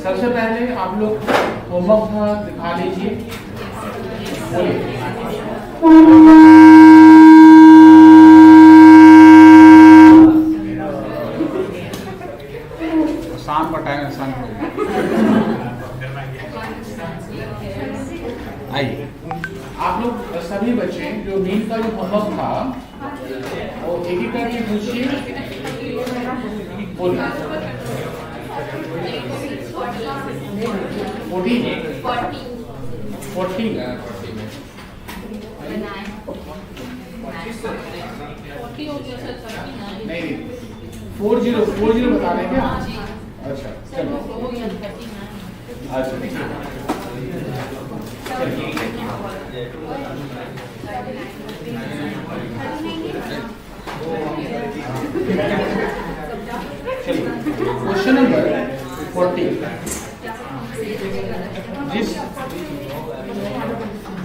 सबसे पहले आप लोग होमवर्क दिखा लीजिए। शाम का टाइम है, शाम आइए। आप लोग सभी बच्चे जो मीन का जो होमवर्क था वो एक एक करके पूछिए। बोलिए। 40 नहीं 40 बता रहे क्या? अच्छा चलो, अच्छा चलिए, क्वेश्चन नंबर 40। जिस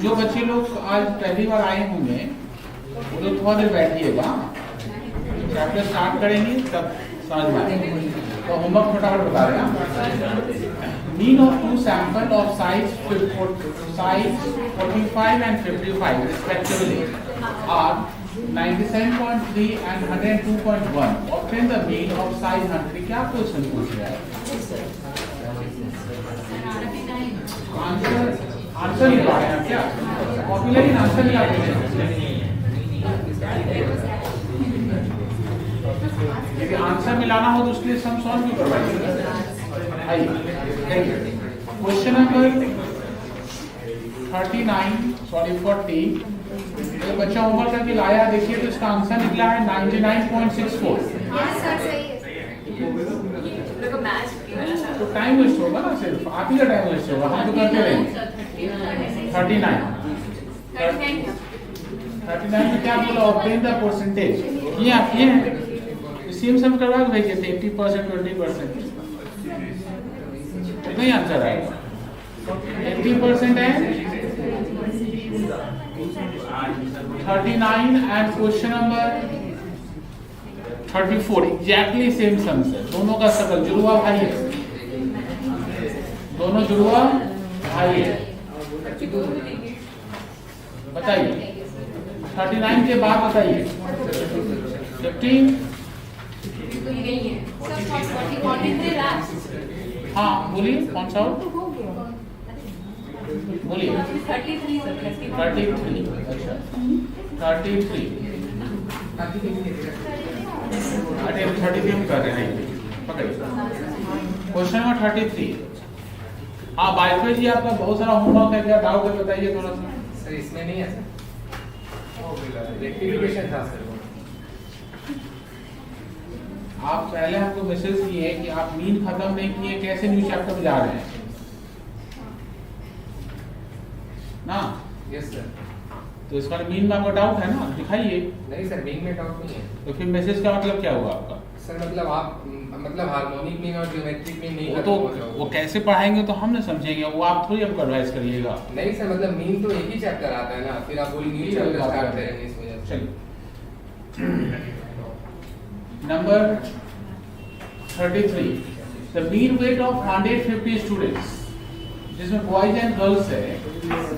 जो बच्चे लोग आज पहली बार आए होंगे वो लोग थोड़ा देर बैठिएगा, चैप्टर स्टार्ट करेंगे तब समझ में आएगा। तो होमवर्क फटाफट बता रहे हैं। Mean of two sample of size 45 and 55 respectively are 97.3 and 102.1. Obtain the mean of size 100. क्या क्वेश्चन पूछ रहा है? आंसर लिखा है क्या? कॉपी लेकिन आंसर लिखा है। यदि आंसर मिलाना हो तो उसके लिए सम सॉल्व भी करवाइए। आइए क्वेश्चन नंबर 40। तो बच्चा होमवर्क करके लाया, देखिए तो इसका आंसर निकला है 99.64। तो टाइम वेस्ट होगा ना, सिर्फ आप ही का टाइम वेस्ट होगा, हम तो करते रहेंगे। 39 में क्या बोला? Obtain the percentage. ये आप ये है सेम सम करवा के भेजे थे 80%, 20%। नहीं आंसर आएगा। 80% है 39 and question number 34 exactly same sums है। दोनों का सकल जुड़वा भाई है, दोनों जुड़वा भाई है। बताइए 39 के बाद बताइए 50। हाँ बोलिए कौन सा बोलिए। 33। अच्छा 33 कर रहे हैं। पकड़िए क्वेश्चन नंबर 33। हाँ वाईफाई जी आपका बहुत सारा होमवर्क है, क्या डाउट है बताइए थोड़ा सा। सर इसमें नहीं है सर, रेक्टिफिकेशन था सर। आप पहले हमको मैसेज किए कि आप मीन खत्म नहीं किए, कैसे न्यू चैप्टर में जा रहे हैं ना? Yes sir. तो इसका मीन में आपको डाउट है ना, दिखाइए। नहीं सर मीन में डाउट नहीं है। तो फिर मैसेज का मतलब क्या हुआ आपका? सर मतलब आप मतलब हार्मोनिक मीन और ज्योमेट्रिक मीन नहीं, वो तो वो कैसे पढ़ाएंगे तो हम ना समझेंगे, वो आप थोड़ी हमको एडवाइस करिएगा। नहीं सर मतलब मीन तो एक ही चैप्टर आता है ना, फिर आप बोली न्यू चैप्टर स्टार्ट करेंगे इस वजह से। चलिए number 33। The mean weight of 150 students, जिसमें बॉयज एंड गर्ल्स है,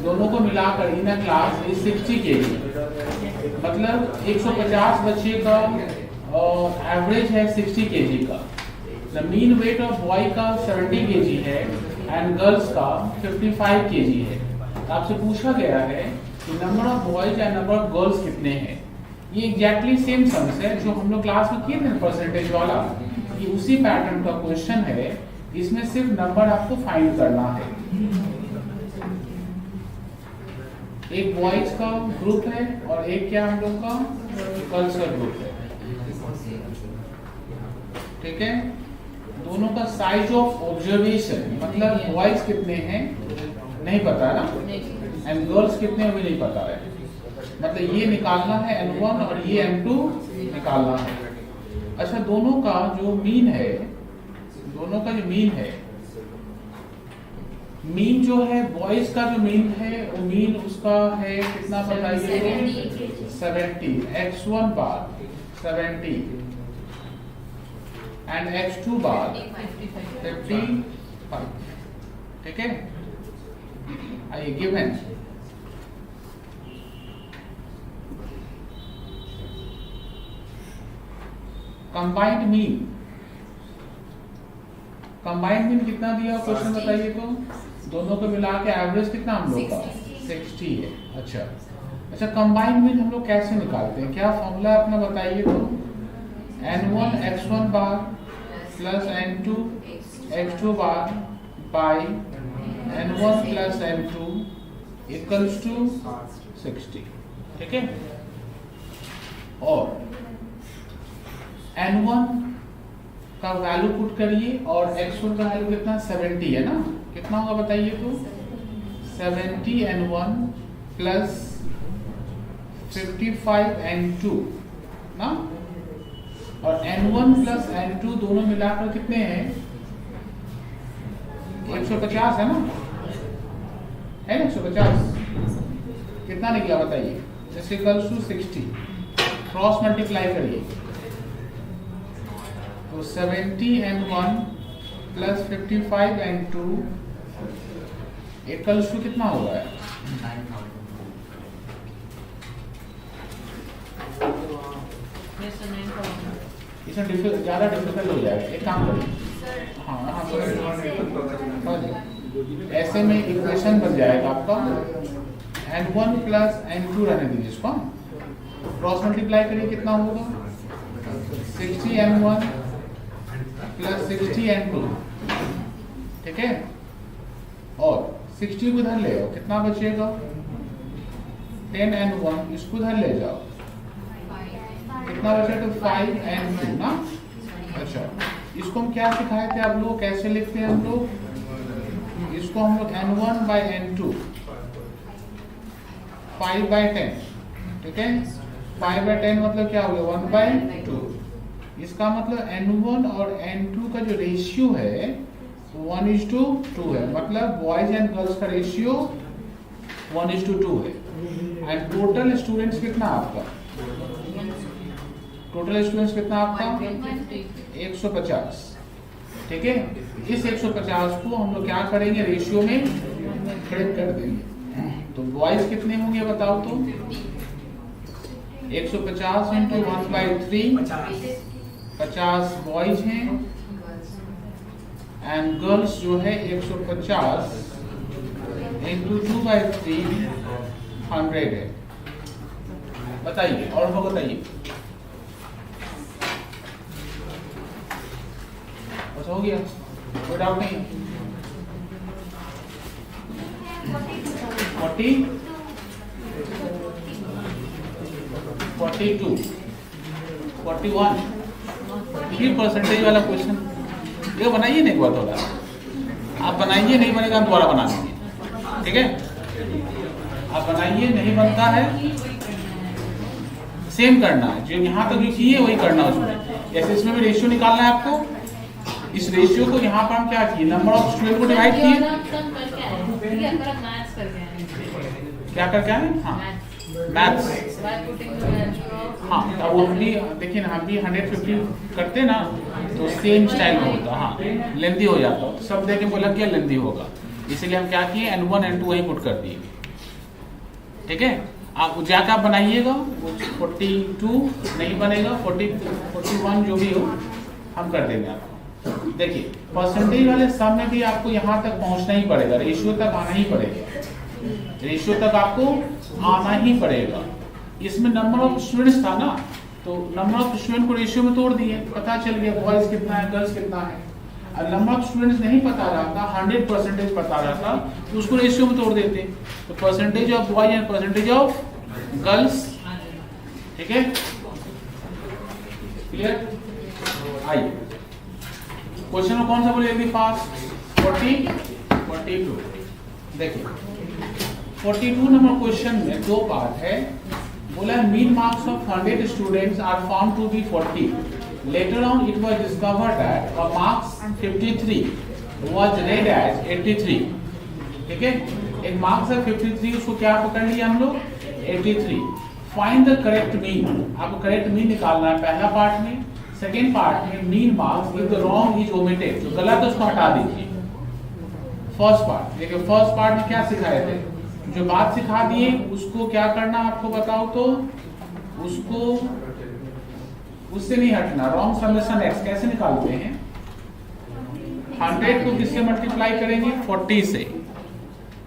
दोनों को मिलाकर इन अ क्लास इज 60 kg। मतलब 150 बच्चे का एवरेज है 60 kg का। The mean weight of boy का 70 kg है एंड गर्ल्स का 55 kg है। आपसे पूछा गया है कि number of boys and number of girls कितने हैं। ये एग्जैक्टली सेम सम्स है जो हम लोग क्लास में किए थे परसेंटेज वाला, ये उसी पैटर्न का क्वेश्चन है। इसमें सिर्फ नंबर आपको फाइंड करना है। एक बॉयज का ग्रुप है और एक क्या हम लोग का गर्ल्स का ग्रुप है, ठीक है। दोनों का साइज ऑफ ऑब्जर्वेशन, मतलब बॉयज कितने हैं नहीं पता ना, एंड गर्ल्स कितने हैं भी नहीं पता है। मतलब ये निकालना है N1 और ये N2 निकालना है। अच्छा दोनों का जो मीन है, दोनों का जो मीन है, मीन जो है बॉयज का जो मीन है वो मीन उसका है कितना बताइए? 70। X1 बार 70 एंड x2 बार 55, ठीक है। आइए given combined mean, combined mean कितना दिया क्वेश्चन बताइए तो, दोनों को मिला के एवरेज कितना हम लोग का 60 है। अच्छा कंबाइंड मीन हम लोग कैसे निकालते हैं, क्या फॉर्मूला अपना बताइए तो, n1 x1 bar plus n2 x2 bar by n1 plus n2 equals to 60, ठीक है। और n1 का वैल्यू पुट करिए और x1 का वैल्यू कितना 70 है ना, कितना होगा बताइए तो 70 n1 प्लस 55 n2 ना, और n1 प्लस n2 दोनों मिलाकर कितने हैं 150 है ना, है ना 150, कितना निकला बताइए, is equals to 60, cross multiply करिए तो 70 n1 plus 55 n2 equals to कितना होगा, इसमें ज़्यादा डिफिकल्ट हो जाएगा, एक काम करिए, हाँ ऐसे में इक्वेशन बन जाएगा आपका n1 प्लस n2 रहने दीजिए इसको, क्रॉस मल्टीप्लाई करिए कितना होगा 60 n1 प्लस 60 n2, ठीक है। और 60 को इधर ले आओ, कितना बचेगा 10 n1, इसको इधर ले जाओ, कितना बचेगा तो 5 n2 ना। अच्छा इसको हम क्या सिखाए थे आप लोग, कैसे लिखते हैं हम लोग, इसको हम लोग n1 बाई n2 5/10, ठीक है। 5/10 मतलब क्या हो गया 1/2, इसका मतलब n1 और n2 का जो रेशियो है 1:2 है, मतलब बॉयज एंड गर्ल्स का रेशियो 1:2 है। एंड टोटल स्टूडेंट्स कितना आपका, टोटल स्टूडेंट्स कितना आपका 150, ठीक है। इस 150 को हम लोग क्या करेंगे रेशियो में खड़े कर देंगे, तो बॉयज कितने होंगे बताओ तो 150 इंटू 1/3, 50 बॉयज हैं, एंड गर्ल्स जो है 150 इंटू 2/3 100 है। बताइए और हो बताइए, अच्छा हो गया, कोई डाउट नहीं। 40 42 41, ये परसेंटेज वाला क्वेश्चन ये बनाइए ना एक बार, थोड़ा आप बनाइए, नहीं बनेगा हम दोबारा बना देंगे, ठीक है। आप बनाइए, नहीं बनता है सेम करना है, जो यहाँ तक जो किए वही करना है उसमें। जैसे इसमें भी रेशियो निकालना है आपको, इस रेशियो को यहाँ पर हम क्या किए, नंबर ऑफ स्टूडेंट को डिवाइड किए, क्या करके आए, हाँ मैथ्स, हाँ तो वो भी देखिए ना, हम भी 150 करते ना तो सेम स्टाइल में होता, हाँ लेंदी हो जाता, तो सब देख के बोला क्या लेंदी होगा, इसीलिए हम क्या किए n1 n2 वही पुट कर दिए, ठीक है। आप जाकर आप बनाइएगा, 42 नहीं बनेगा, 41 जो भी हो हम कर देंगे आपको। देखिए परसेंटेज वाले सब में भी आपको यहाँ तक पहुँचना ही पड़ेगा, रेशियो तक आना ही पड़ेगा, रेशियो तक आपको आना ही पड़ेगा। इसमें नंबर ऑफ स्टूडेंट्स था ना, तो नंबर ऑफ स्टूडेंट को रेशियो में तोड़ दिए, पता चल गया बॉयज कितना है गर्ल्स कितना है। और नंबर ऑफ स्टूडेंट्स नहीं पता रहा था, 100% पता रहा था, तो उसको रेशियो में तोड़ देते, तो percentage of boys and percentage of girls, ठीक है। क्लियर, आइए क्वेश्चन में कौन सा बोले जल्दी फास्ट, 42 देखिए 42 नंबर क्वेश्चन में दो पार्ट है, बोला mean marks of 100 students are found to be 40, later on it was discovered that a marks 53 was read as 83, ठीक है। एक मार्क्स है 53, उसको क्या पकड़ लिया हम लोग 83। फाइंड द करेक्ट मीन, आपको करेक्ट मीन निकालना है पहला पार्ट में, सेकेंड पार्ट में mean marks if the wrong is omitted, जो गलत है उसको हटा दीजिए। फर्स्ट पार्ट, देखिए फर्स्ट पार्ट में क्या सिखाए थे, जो बात सिखा दिए उसको क्या करना आपको बताओ तो, उसको उससे नहीं हटना। रॉन्ग समेशन एक्स कैसे निकालते हैं, 100 को किससे मल्टीप्लाई करेंगे, 40 से,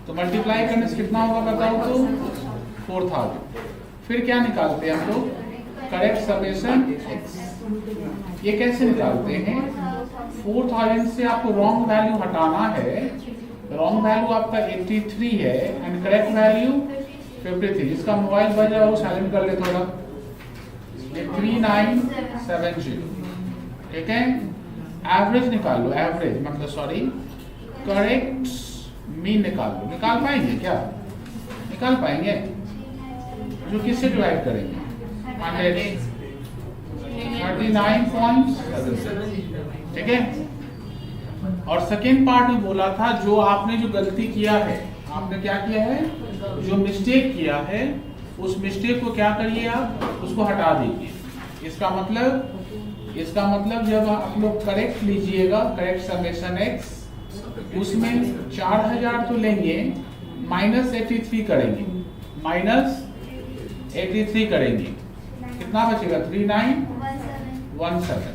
तो मल्टीप्लाई करने से कितना होगा बताओ तो 4000। फिर क्या निकालते हैं हम लोग, करेक्ट समेशन एक्स। ये कैसे निकालते हैं, 4000 से आपको रॉन्ग वैल्यू हटाना है। रॉन्ग वैल्यू आपका 83 है एंड करेक्ट वैल्यू 53। जिसका मोबाइल बज रहा है वो साइलेंट कर ले थोड़ा। 3970, ठीक है। एवरेज निकाल लो, एवरेज मतलब सॉरी करेक्ट मीन निकाल लो। निकाल पाएंगे क्या, निकाल पाएंगे, जो किससे डिवाइड करेंगे, 39.7, ठीक है। और सेकेंड पार्ट में बोला था जो आपने जो गलती किया है, आपने क्या किया है, जो मिस्टेक किया है उस मिस्टेक को क्या करिए आप, उसको हटा दीजिए। इसका मतलब जब आप लोग करेक्ट लीजिएगा, करेक्ट समेशन एक्स, उसमें 4000 तो लेंगे, -83 करेंगे, -83 करेंगे, कितना बचेगा, 3917,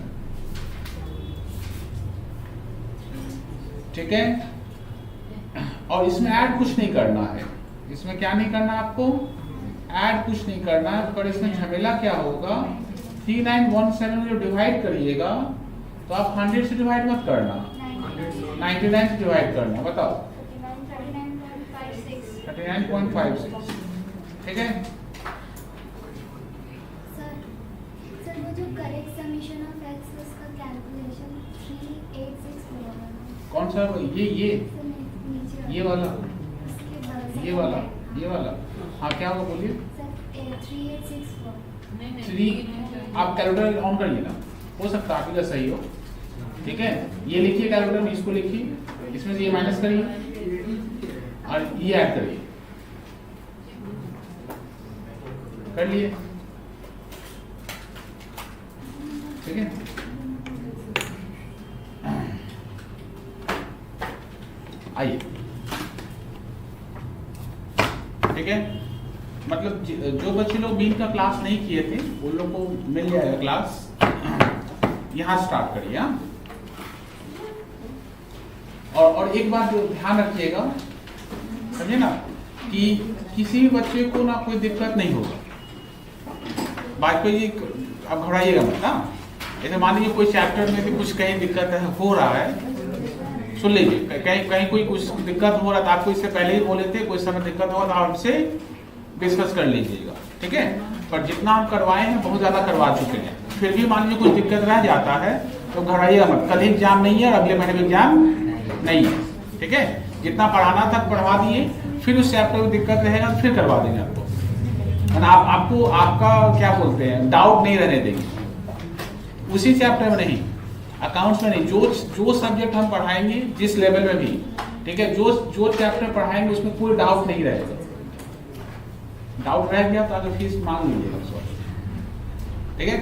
ठीक है। और इसमें ऐड कुछ नहीं करना है, इसमें क्या नहीं करना आपको, ऐड कुछ नहीं करना है। पर इसमें झमेला क्या होगा, 3917 जो डिवाइड करिएगा तो आप 100 से डिवाइड मत करना, 99 से डिवाइड करना। बताओ 39.56, ठीक है। सर वो जो करेक्ट समेशन ऑफ एक्स उसका कैलकुलेशन 3864 कौन सा, ये वाला, ये वाला, ये वाला, हाँ क्या होगा बोलिए। सर 3864 3, आप कैलकुलेटर ऑन करिए ना, हो सकता है आपका सही हो, ठीक है। ये लिखिए कैलकुलेटर में, इसको लिखिए, इसमें से ये माइनस करिए और ये ऐड करिए, कर लिए, ठीक है। आइए, ठीक है। मतलब जो बच्चे लोग मीन का क्लास नहीं किए थे उन लोग को मिल जाएगा क्लास, यहां स्टार्ट करिए। और एक बात जो ध्यान रखिएगा, समझे ना, कि किसी भी बच्चे को ना कोई दिक्कत नहीं होगा, बात पे ये अब घबराइएगा मत ना। जैसे मान लीजिए कोई चैप्टर में भी कुछ कहीं दिक्कत हो रहा है, सुन लीजिए, कहीं कोई कुछ दिक्कत हो रहा था, आपको इससे पहले ही बोले थे, कोई समय दिक्कत होगा तो आप हमसे डिस्कस कर लीजिएगा, ठीक है। पर जितना हम करवाए हैं बहुत ज्यादा करवा चुके हैं, फिर भी मान लीजिए कुछ दिक्कत रह जाता है तो घबराइएगा मत। कल एग्जाम नहीं है और अगले महीने में एग्जाम नहीं है, ठीक है। जितना पढ़ाना था पढ़वा दिए, फिर उस चैप्टर में दिक्कत रहेगा तो फिर करवा देंगे आपको, आपको आपका क्या बोलते हैं, डाउट नहीं रहने देंगे उसी चैप्टर में, नहीं अकाउंट्स में नहीं, जो सब्जेक्ट हम पढ़ाएंगे जिस लेवल में भी, ठीक है, जो चैप्टर पढ़ाएंगे उसमें कोई डाउट नहीं रहेगा। डाउट रह गया तो आगे फीस मांग लीजिएगा, ठीक है।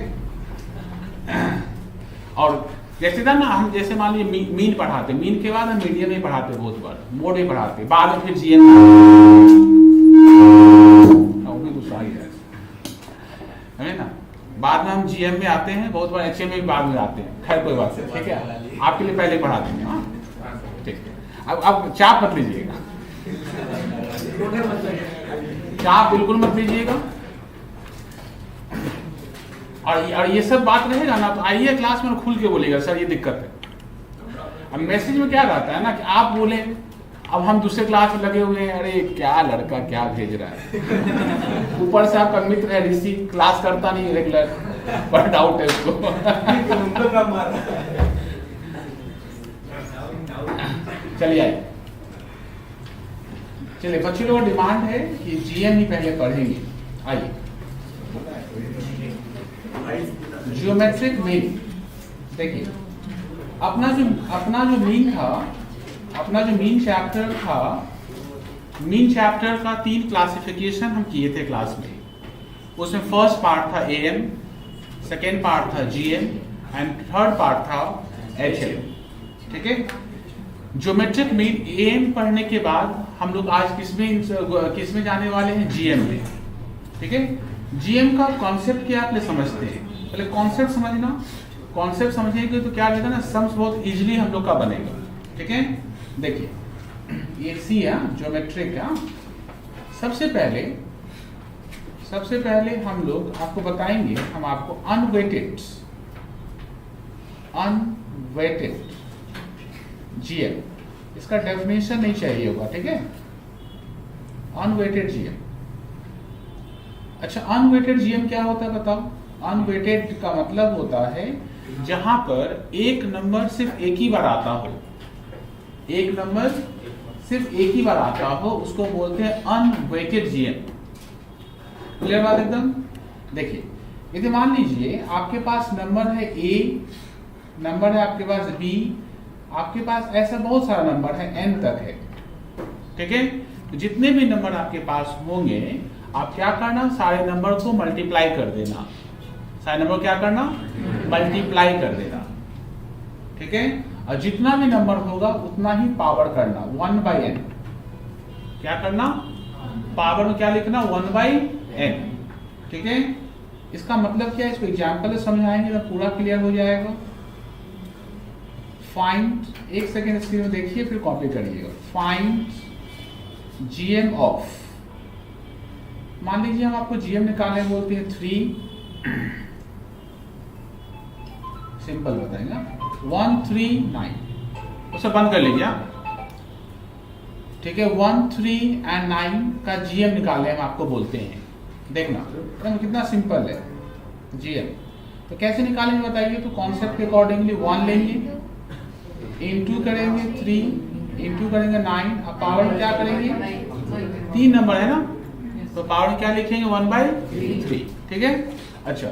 और जैसे था ना, हम जैसे मान लीजिए मीन पढ़ाते, मीन के बाद हम मीडियम में पढ़ाते, बहुत बार मोड में पढ़ाते, बाद में फिर जीएम है ना, बाद में हम जीएम में आते हैं, बहुत बार एचएम में भी बाद में आते हैं। खैर कोई बात नहीं, ठीक है, आपके लिए पहले पढ़ा देंगे। हाँ ठीक है, अब चाप मत लीजिएगा, चाप बिल्कुल मत लीजिएगा। और ये सब बात रहेगा ना तो आइए क्लास में खुल के बोलिएगा, सर ये दिक्कत है। अब मैसेज में क्या रहता है ना कि आप बोले, अब हम दूसरे क्लास में लगे हुए हैं, अरे क्या लड़का क्या भेज रहा है, ऊपर से आपका मित्र है ऋषि, क्लास करता नहीं रेगुलर, पर डाउट है उसको। चलिए आइए, चलिए बच्चों लोगों डिमांड है कि जीएम ही पहले पढ़ेंगे। आइए, जियोमेट्रिक मीन। देखिए अपना जो मीन था, अपना जो मीन चैप्टर था, मीन चैप्टर का 3 क्लासिफिकेशन हम किए थे क्लास में। उसमें फर्स्ट पार्ट था एएम, सेकेंड पार्ट था जीएम एंड थर्ड पार्ट था HL। ठीक है, ज्योमेट्रिक मीन AM पढ़ने के बाद हम लोग आज किसमें जाने वाले हैं, GM में। ठीक है, GM का कॉन्सेप्ट क्या आप समझते हैं, पहले कॉन्सेप्ट समझना। कॉन्सेप्ट समझेंगे तो क्या लगेगा ना, सम्स बहुत इजीली हम लोग का बनेगा। ठीक है, देखिए ये सी है ज्योमेट्रिक का। सबसे पहले हम लोग आपको बताएंगे, हम आपको अनवेटेड GM, इसका डेफिनेशन नहीं चाहिए होगा। ठीक है, अनवेटेड GM। अच्छा, अनवेटेड GM क्या होता है बताओ। अनवेटेड का मतलब होता है जहां पर एक नंबर सिर्फ एक ही बार आता हो, एक नंबर सिर्फ एक ही बार आता हो, उसको बोलते हैं अनवेटेड GM। क्लियर बात एकदम। देखिए, यदि मान लीजिए आपके पास नंबर है A, नंबर है आपके पास B, आपके पास ऐसा बहुत सारा नंबर है, N तक है। ठीक है, तो जितने भी नंबर आपके पास होंगे, आप क्या करना, सारे नंबर को मल्टीप्लाई कर देना। सारे नंबर क्या करना, मल्टीप्लाई कर देना। ठीक है, और जितना भी नंबर होगा उतना ही पावर करना, 1/n। क्या करना, पावर में क्या लिखना, 1/n। ठीक है, इसका मतलब क्या है, इसको एग्जाम्पल से समझाएंगे तो पूरा क्लियर हो जाएगा। फाइंड, एक सेकेंड स्क्रीन में देखिए फिर कॉपी करिएगा। फाइंड GM ऑफ, मान लीजिए हम आपको GM निकालने बोलते हैं 3, सिंपल बताएंगे 139, उसे बंद कर लीजिए। ठीक है, 1, 3 और 9 का GM निकालने हम आपको बोलते हैं। देखना कितना सिंपल है GM। तो कैसे निकालेंगे बताइए, तो कॉन्सेप्ट के अकॉर्डिंगली 1 लेंगे, इनटू करेंगे 3, इनटू करेंगे 9, अब पावर में क्या करेंगे, 3 नंबर है ना, तो पावर में क्या लिखेंगे, 1/3। ठीक है, अच्छा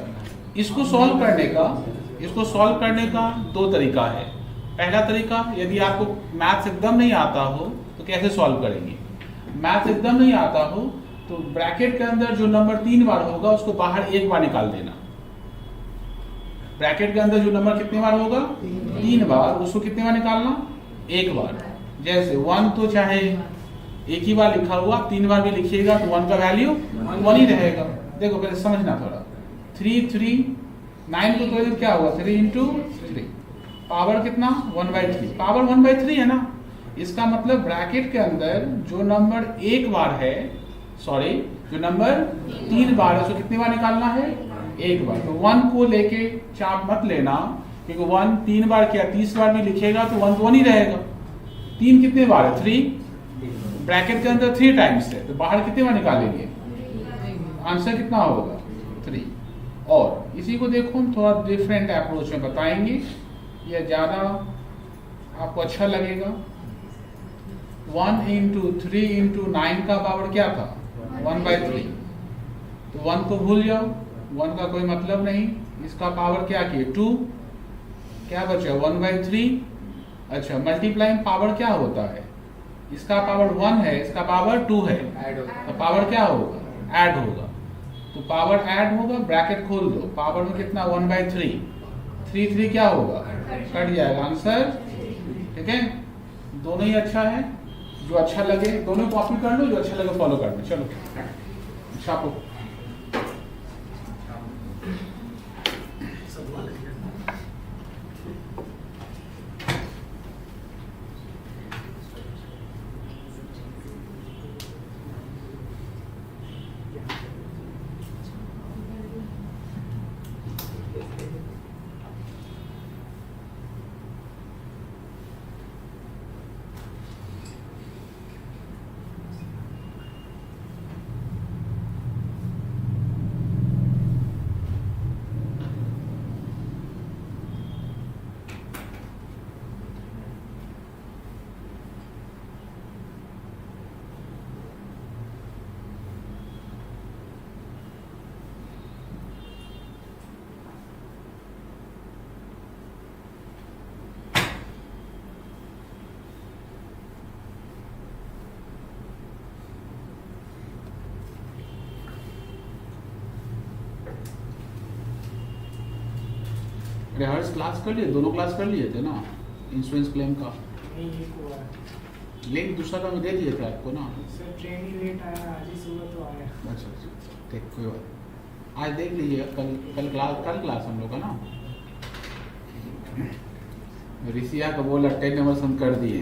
इसको सॉल्व करने का 2 तरीका है। पहला तरीका, यदि आपको मैथ्स एकदम नहीं आता हो तो कैसे सॉल्व करेंगे। मैथ्स एकदम नहीं आता हो तो ब्रैकेट के अंदर जो नंबर 3 बार होगा उसको बाहर 1 बार निकाल देना। ब्रैकेट के अंदर जो नंबर कितने बार होगा, 3 बार, उसको कितने बार निकालना, 1 बार। जैसे 1 तो चाहे एक ही बार लिखा हुआ, 3 बार भी लिखिएगा तो 1 का वैल्यू 1 ही रहेगा। देखो पहले समझना थोड़ा, 3, 3, 9 को तो क्या हुआ, 3 × 3, पावर कितना, 1/3, पावर 1/3 है ना। इसका मतलब ब्रैकेट के अंदर जो नंबर 1 बार है, सॉरी जो नंबर 3 बार है उसको कितनी बार निकालना है, 1 बार। तो 1 को लेके चाप मत लेना, क्योंकि 1 3 बार क्या 30 बार भी लिखेगा तो 1 तो 1 ही रहेगा। 3 कितने बार है, 3, ब्रैकेट के अंदर 3 टाइम्स है, तो बाहर कितने बार निकालेंगे, आंसर कितना होगा, 3। और इसी को देखो हम थोड़ा डिफरेंट अप्रोच में बताएंगे, यह ज़्यादा आपको अच्छा लगेगा। 1 × 3 × 9 का पावर क्या था, 1/3, तो 1 को भूल जाओ, 1 का कोई मतलब नहीं। इसका पावर क्या किए, 2, क्या बचा 1/3। अच्छा, मल्टीप्लाइंग पावर क्या होता है, इसका पावर 1 है, इसका पावर 2 है, तो पावर क्या होगा, ऐड होगा। तो पावर ऐड होगा, ब्रैकेट खोल दो, पावर में कितना 1/3, 3 क्या होगा, कट जाएगा आंसर। ठीक है, दोनों ही अच्छा है, जो अच्छा लगे दोनों कॉपी कर लो, जो अच्छा लगे फॉलो कर लो। चलो छापो। रिहर्स क्लास कर लिए, दोनों क्लास कर लिए थे ना इंश्योरेंस क्लेम का, नहीं एक हुआ है लेकिन दूसरा का मैं दे दिए थे आपको ना। सर। ट्रेन ही लेट आया, आज ही सुबह तो आया। अच्छा ठीक, कोई बात, आज देख लीजिए, कल क्लास हम लोग का ना। ऋषिया का बोला 10 नंबर हम कर दिए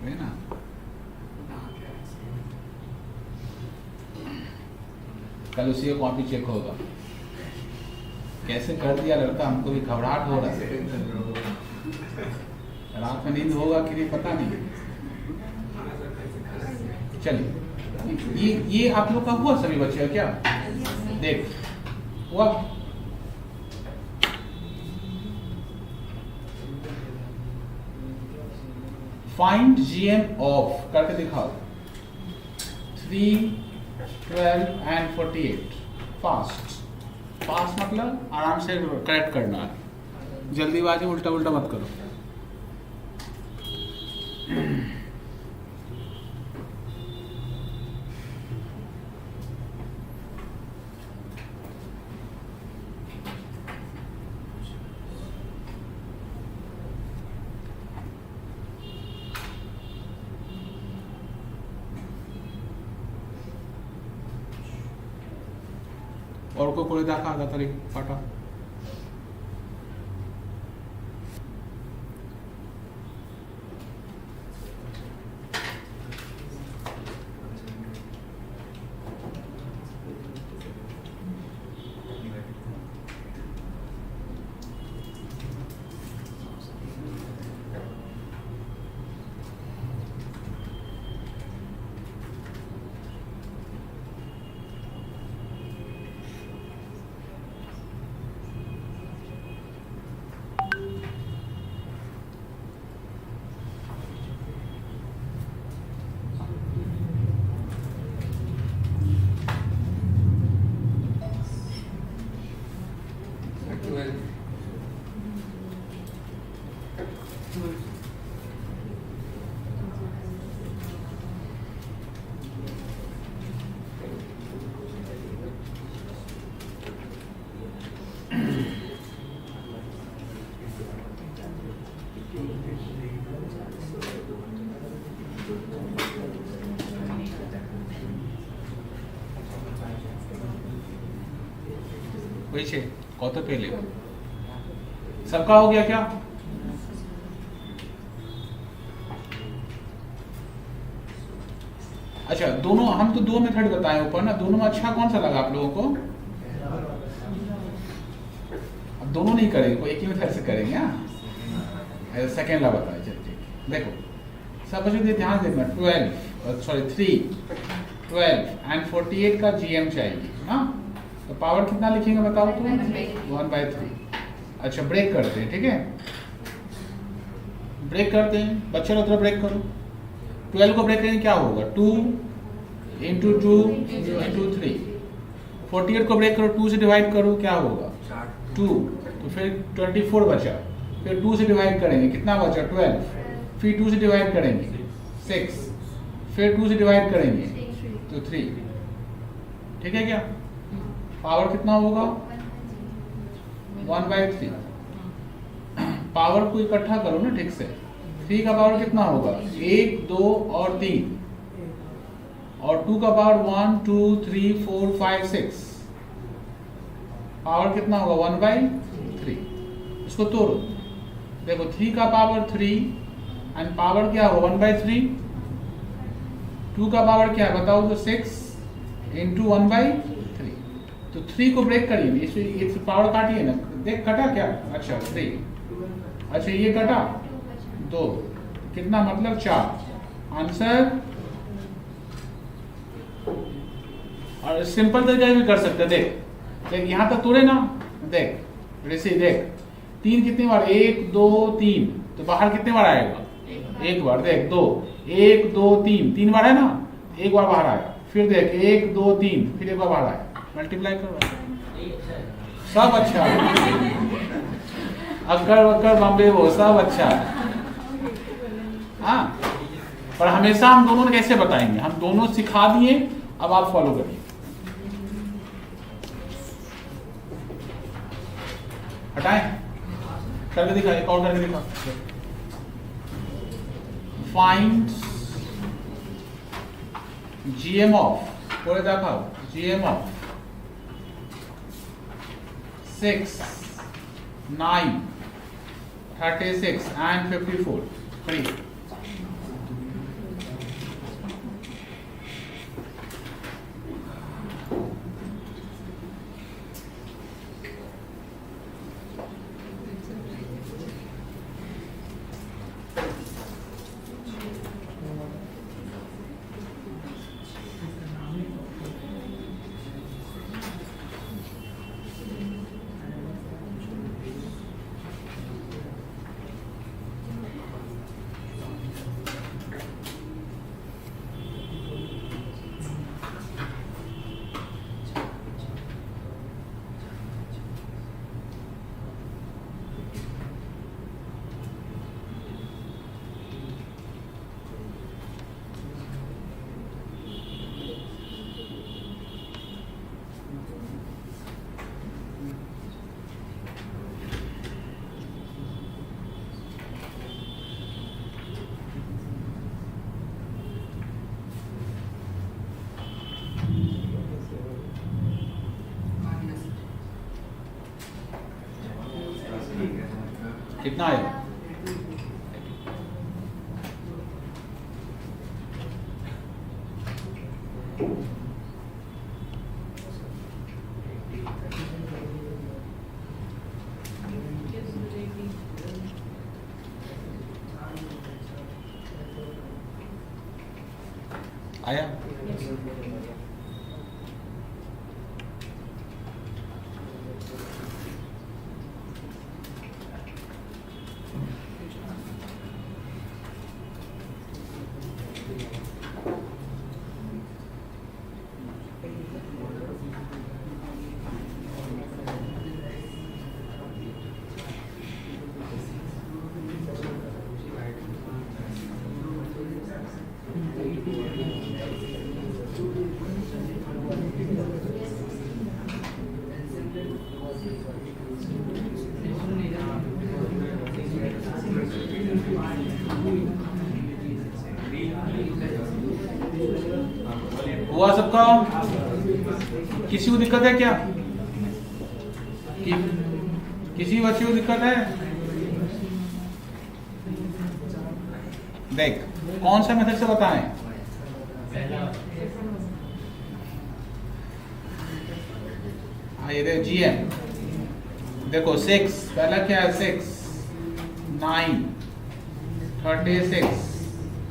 है ना। कल उसी का कॉपी चेक होगा, कैसे कर दिया लड़का, हमको भी घबराहट हो रहा है, रात में नींद होगा कि नहीं पता नहीं। चलिए ये आप लोग का हुआ सभी बच्चे क्या, देख हुआ। फाइंड GM ऑफ करके दिखाओ 3, 12 and 48 फास्ट। फास्ट मतलब आराम से करेक्ट करना है, जल्दीबाजी उल्टा उल्टा मत करो। और को कोई दाखा आता तरी पाटा। হয়েছে কত পেলে सबका हो गया क्या? अच्छा दोनों, हम तो दो मेथड बताए ऊपर ना, दोनों में अच्छा कौन सा लगा आप लोगों को? अब दोनों नहीं करेंगे, कोई एक ही मेथड से करेंगे। हाँ सेकेंड ला बताए, चलिए देखो सब बच्चों ध्यान देना, 3, 12 and 48 का GM चाहिए ना, तो पावर कितना लिखेंगे बताओ तो? 1/3। अच्छा ब्रेक करते हैं, ठीक है ब्रेक करते हैं, बच्चे लोग ब्रेक करो। 12 को ब्रेक करेंगे क्या होगा? 2 × 2 × 3। 48 को ब्रेक करो, 2 से डिवाइड करो, क्या होगा? 2। तो फिर 24 बचा, फिर 2 से डिवाइड करेंगे, कितना बचा? 12। फिर 2 से डिवाइड करेंगे 6, फिर 2 से डिवाइड करेंगे तो 3। ठीक है क्या? पावर कितना होगा? 1/3। पावर को इकट्ठा करो ना ठीक से। 3 का पावर कितना होगा? 1, 2 और 3, और 2 का पावर 1, 2, 3, 4, 5, 6। पावर कितना होगा? 1/3। इसको तोड़ो, देखो 3 का पावर 3 एंड पावर क्या होगा? 1/3। 2 का पावर क्या है बताओ तो? 6 × 1/3। तो 3 को ब्रेक करिए, इस पावर काटिए ना, देख कटा क्या? अच्छा 3, अच्छा ये कटा 2, कितना मतलब 4 आंसर। और सिंपल तरीके भी कर सकते, देख यहाँ तक तोड़े ना, देख वैसे देख 3 कितनी बार? 1, 2, 3, तो बाहर कितने बार आएगा? 1 बार। देख 2, 1, 2, 3 बार है ना, 1 बार बाहर आया। फिर देख 1, 2, 3, फिर 1 बार बाहर आया। मल्टीप्लाई करो, सब अच्छा अक्कर वक्कर बॉम्बे वो सब अच्छा। हाँ पर हमेशा हम दोनों ने कैसे बताएंगे? हम दोनों सिखा दिए, अब आप फॉलो करिए। बताएं, करके दिखा, एक और करके दिखा। फाइंड GM ऑफ, করে দেখাও, GM ऑफ 6, 9, 36 and 54. 3. कितना आएगा? आया? हुआ सबका? किसी को दिक्कत है क्या? किसी बच्चे को दिक्कत है? देख, कौन सा मेथड से बताएं? ये देखो GM, देखो 6, पहला क्या है? 6, 9, 36,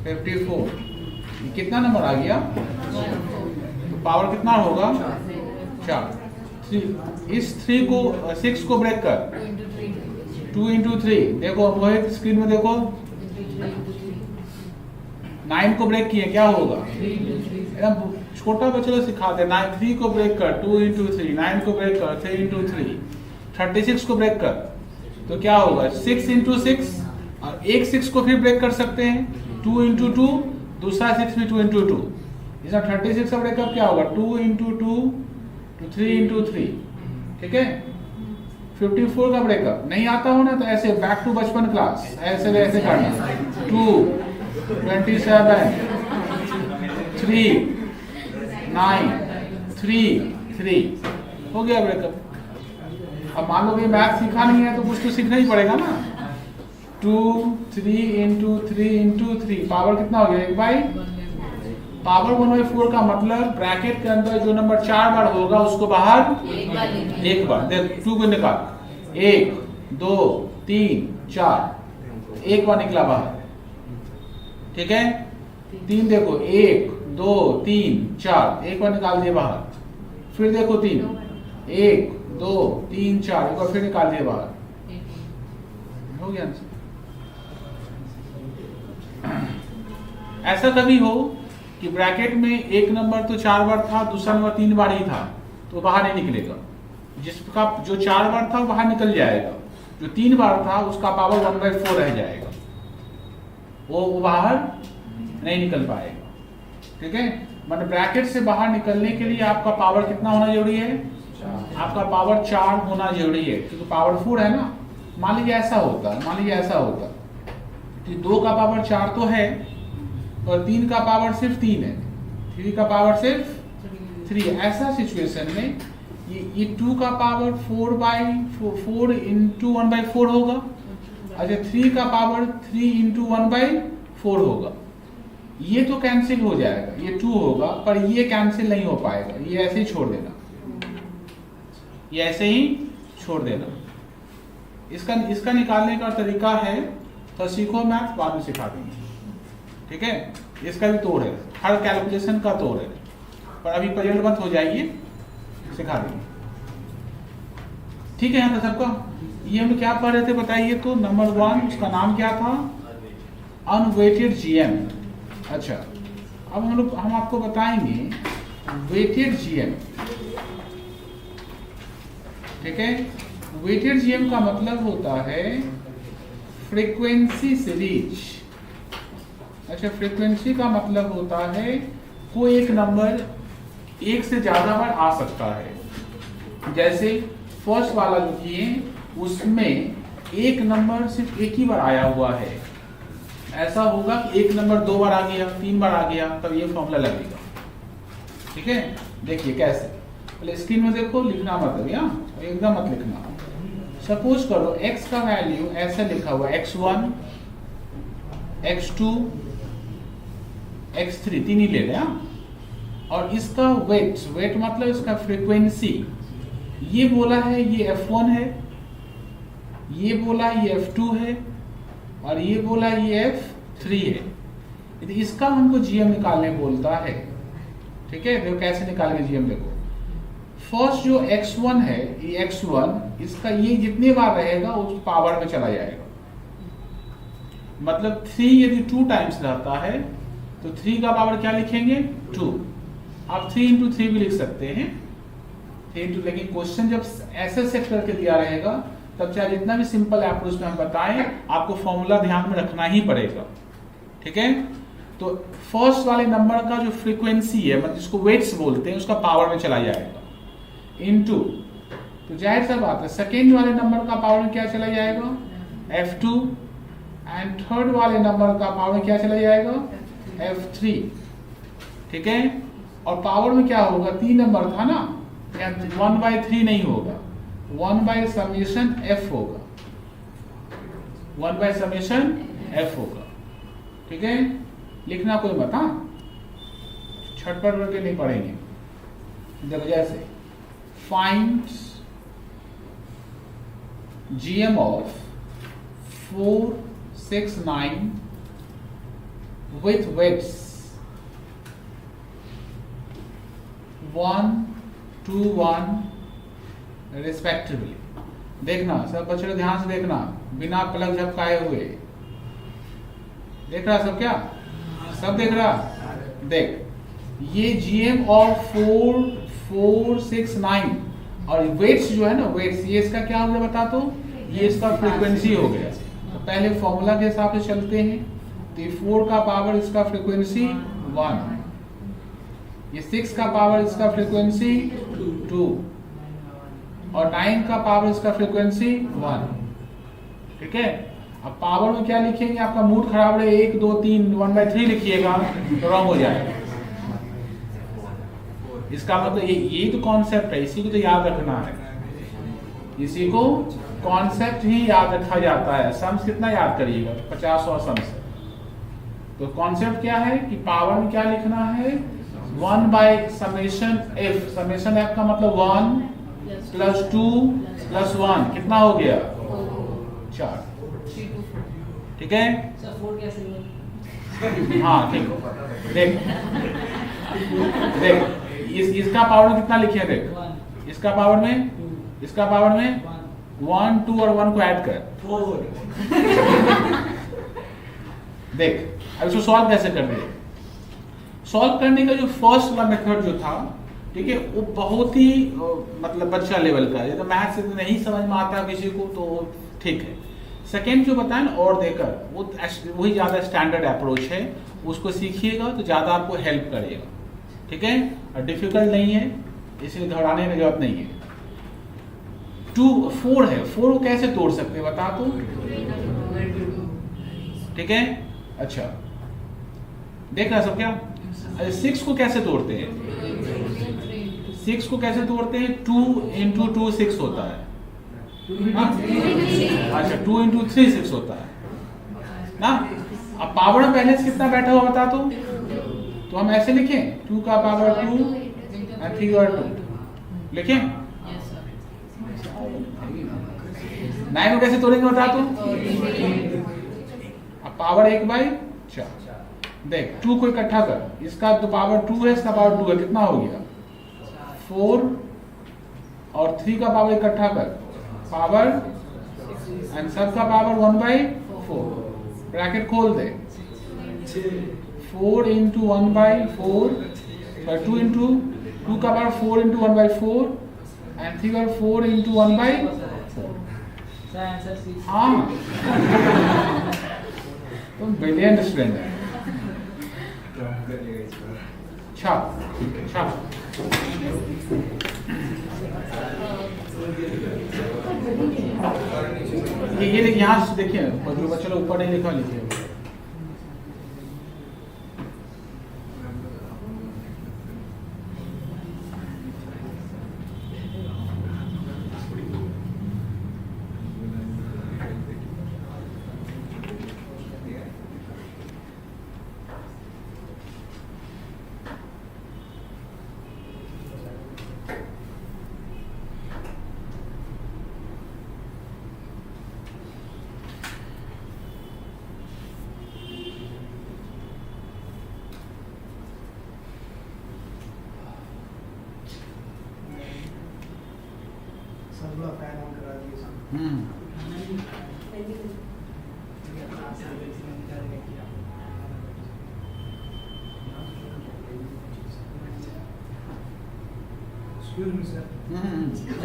54, कितना नंबर आ गया? तो पावर कितना होगा? 4। इस 3 को 6 को ब्रेक कर, 2 into 3, देखो मोहित स्क्रीन में देखो, 9 को ब्रेक किए क्या होगा? एकदम छोटा बच्चे को सिखाते, 3 को ब्रेक कर, 2 into 3, 9 को ब्रेक कर, 3 into 3, 36 को ब्रेक कर, तो क्या होगा? 6 into 6, और एक 6 को फिर ब्रेक कर सकते हैं, 2 into 2, दूसरा 6 भी 2 into 2, इसका 36 का ब्रेकअप क्या होगा? 2 into 2 to 3 into 3, ठीक है? 54 का ब्रेकअप नहीं आता हो ना, तो ऐसे बैक टू बचपन क्लास, ऐसे ऐसे करना, 2, 27, 3, 9, 3, 3, हो गया ब्रेकअप। अब मान लो कि मैथ सीखा नहीं है तो कुछ तो सीखना ही पड़ेगा ना। 2, 3 into 3 into 3, पावर कितना हो गया? 1/, पावर 1/4 का मतलब ब्रैकेट के अंदर जो नंबर 4 बार होगा उसको बाहर एक बार। देख 2 को निकाल, 1, 2, 3, 4, एक बार निकला बाहर, ठीक है? 3 देखो, 1, 2, 3, 4, एक बार निकाल दिए बाहर। फिर देखो 3, 1, 2, 3, 4, एक बार फिर निकाल दिए बाहर, हो गया आंसर। ऐसा कभी हो कि ब्रैकेट में एक नंबर तो 4 बार था, दूसरा नंबर 3 बार ही था, तो बाहर नहीं निकलेगा। जिसका जो 4 बार था वो बाहर निकल जाएगा, जो 3 बार था उसका पावर 1/4 रह जाएगा, वो बाहर नहीं निकल पाएगा, ठीक है? मतलब ब्रैकेट से बाहर निकलने के लिए आपका पावर कितना होना जरूरी है? आपका पावर 4 होना जरूरी है, क्योंकि पावर 4 है ना। मान लीजिए ऐसा होता कि 2 का पावर 4 तो है, और 3 का पावर सिर्फ 3 है, 3 का पावर सिर्फ 3 है। ऐसा सिचुएशन में ये 2 का पावर 4 इंटू 1/4 होगा। अच्छा, 3 का पावर 3 इंटू 1/4 होगा। ये तो कैंसिल हो जाएगा, ये 2 होगा, पर ये कैंसिल नहीं हो पाएगा, ये ऐसे ही छोड़ देना, ये ऐसे ही छोड़ देना। इसका निकालने का तरीका है, तो सीखो मैथ, बाद में सिखा देंगे, ठीक है। इसका भी तोड़ है, हर कैलकुलेशन का तोड़ है, पर अभी पजल मत हो जाइए, सिखा देंगे, ठीक है। यहाँ तो सबका ये हम क्या पढ़ रहे थे बताइए तो। नंबर 1 उसका नाम क्या था? Unweighted GM. अच्छा, अब हम आपको बताएंगे वेटेड जीएम, ठीक है। वेटेड जीएम का मतलब होता है फ्रीक्वेंसी सीरीज। अच्छा, फ्रीक्वेंसी का मतलब होता है कोई एक नंबर एक से ज्यादा बार आ सकता है। जैसे फर्स्ट वाला जो किए उसमें एक नंबर सिर्फ एक ही बार आया हुआ है। ऐसा होगा कि एक नंबर 2 बार आ गया, 3 बार आ गया, तब ये फॉर्मूला लगेगा, ठीक है। देखिए कैसे, पहले स्क्रीन में देखो, लिखना मत भैया, एकदम मत लिखना। सपोज करो x का वैल्यू ऐसे लिखा हुआ x1, x2, x3, 3 ही ले रहे हैं, और इसका वेट मतलब इसका फ्रीक्वेंसी, ये बोला है ये f1 है, ये बोला ये f2 है, और ये बोला ये f3 है। यदि इसका हमको जीएम निकालने बोलता है, ठीक है। देखो कैसे निकालेंगे जीएम, देखो फर्स्ट जो x1 है, ये x1, इसका ये जितने बार रहेगा उस पावर में चला जाएगा। मतलब 3 यदि 2 टाइम्स रहता है तो 3 का पावर क्या लिखेंगे? 2। आप 3 इंटू 3 भी लिख सकते हैं, 3 इंटू, लेकिन क्वेश्चन जब ऐसे सेट करके दिया रहेगा तब चाहे जितना भी सिंपल अप्रोच में हम बताएं, आपको फॉर्मूला ध्यान में रखना ही पड़ेगा, ठीक है। तो फर्स्ट वाले नंबर का जो फ्रीक्वेंसी है, मतलब जिसको वेट्स बोलते हैं, उसका पावर में चला जाएगा इनटू, तो जाहिर सा बात है सेकेंड वाले नंबर का पावर में क्या चला जाएगा? f2, एंड थर्ड वाले नंबर का पावर में क्या चला जाएगा? f3, ठीक है। और पावर में क्या होगा? 3 नंबर था ना, 1/3 नहीं होगा, 1/समेशन f होगा, 1/समेशन f होगा, ठीक है। लिखना कोई मत, हाँ, छटपट करके नहीं पढ़ेंगे। देखो जैसे find GM of 469 with weights 1, 2, 1 respectively। देखना सब बच्चों ध्यान से देखना, बिना पलक झपकाए हुए। देख रहा सब? क्या सब देख रहा? देख, ये GM of 469 और वेट्स जो है ना, वेट्स, ये इसका क्या हो गया बता तो? ये इसका फ्रीक्वेंसी हो गया। तो पहले फॉर्मूला के हिसाब से चलते हैं। तो 4 का पावर इसका फ्रीक्वेंसी 1, ये 6 का पावर इसका फ्रीक्वेंसी 2, और 9 का पावर इसका फ्रीक्वेंसी 1, ठीक है। अब पावर में क्या लिखेंगे? आपका मूड खराब रहे, 1, 2, 3, 1/3 लिखिएगा तो रॉन्ग हो जाएगा। इसका मतलब ये तो कॉन्सेप्ट है, इसी को तो याद रखना है, इसी को कॉन्सेप्ट ही याद रखा जाता है। सम्स कितना याद करिएगा? 50 और सम्स। तो कॉन्सेप्ट क्या है कि पावर में क्या लिखना है? 1/समेशन f। समेशन f का मतलब 1 + 2 + 1 कितना हो गया? 4, ठीक है। हाँ ठीक है। देख इसका पावर में कितना लिखे? देख इसका पावर में 1, 2 और 1 को ऐड कर। देख अब इसको सॉल्व कैसे करते हैं? सॉल्व करने का जो फर्स्ट वाला मेथड जो था, ठीक है, वो बहुत ही मतलब बच्चा लेवल का है, तो मैथ से नहीं समझ में आता किसी को तो ठीक है। सेकेंड जो बताया ना और देकर, वो वही ज़्यादा स्टैंडर्ड अप्रोच है, उसको सीखिएगा तो ज़्यादा आपको हेल्प करेगा, ठीक है। और डिफिकल्ट नहीं है, इसलिए घबराने की जरूरत नहीं है। 4 है, 4 को कैसे तोड़ सकते हैं बता तो। ठीक है, अच्छा देख रहा सब क्या। 6 को कैसे तोड़ते हैं, 6 को कैसे तोड़ते हैं, 2 इंटू 2 6 होता है ना? अच्छा 2 इंटू 3 6 होता है ना। अब पावर में पहले से कितना बैठा हुआ बता तो हम ऐसे लिखें 2 का पावर 2 और 3 और 2 लिखें। 9 को कैसे तोड़ेंगे बता तो। अब पावर 1/4 देख 2 को इकट्ठा कर, इसका तो पावर 2 है, इसका पावर 2 है, कितना हो गया 4 और 3 का पावर इकट्ठा कर पावर एंड सब का पावर 1/4 ब्रैकेट खोल दे 4 इंटू 1/4 2 इंटू 2 का पावर 4 इंटू 1/4 एंड 3 का 4 इंटू 1/4। हाँ तुम ब्रिलियंट स्टूडेंट है। छाप छाप ये देखिए यहाँ से देखिए जो बच्चे लोग ऊपर नहीं लिखा लिखिए। सब लोग फैन ऑन करा दिए सब। Excuse me sir.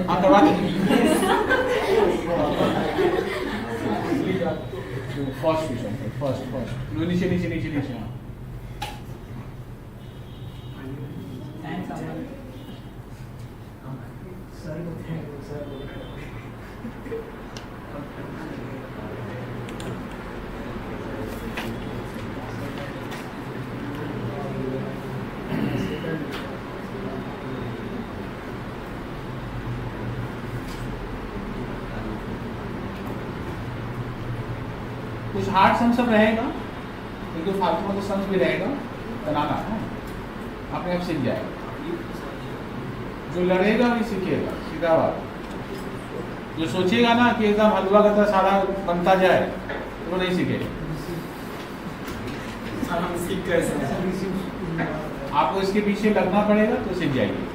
हाँ करवा दीजिए। फर्स्ट नीचे नीचे नीचे नीचे। हाँ सर को थैंक यू सर। कुछ हार्ड सम सब रहेगा, क्योंकि फालतू में सम्स भी रहेगा बनाना है, अपने आप सीख जाएगा। जो लड़ेगा वही सीखेगा, सीधा बात। जो सोचेगा ना कि एकदम हलवा का तरह सारा बनता जाए तो वो नहीं सीखेगा। आपको इसके पीछे लगना पड़ेगा तो सीख जाएगी।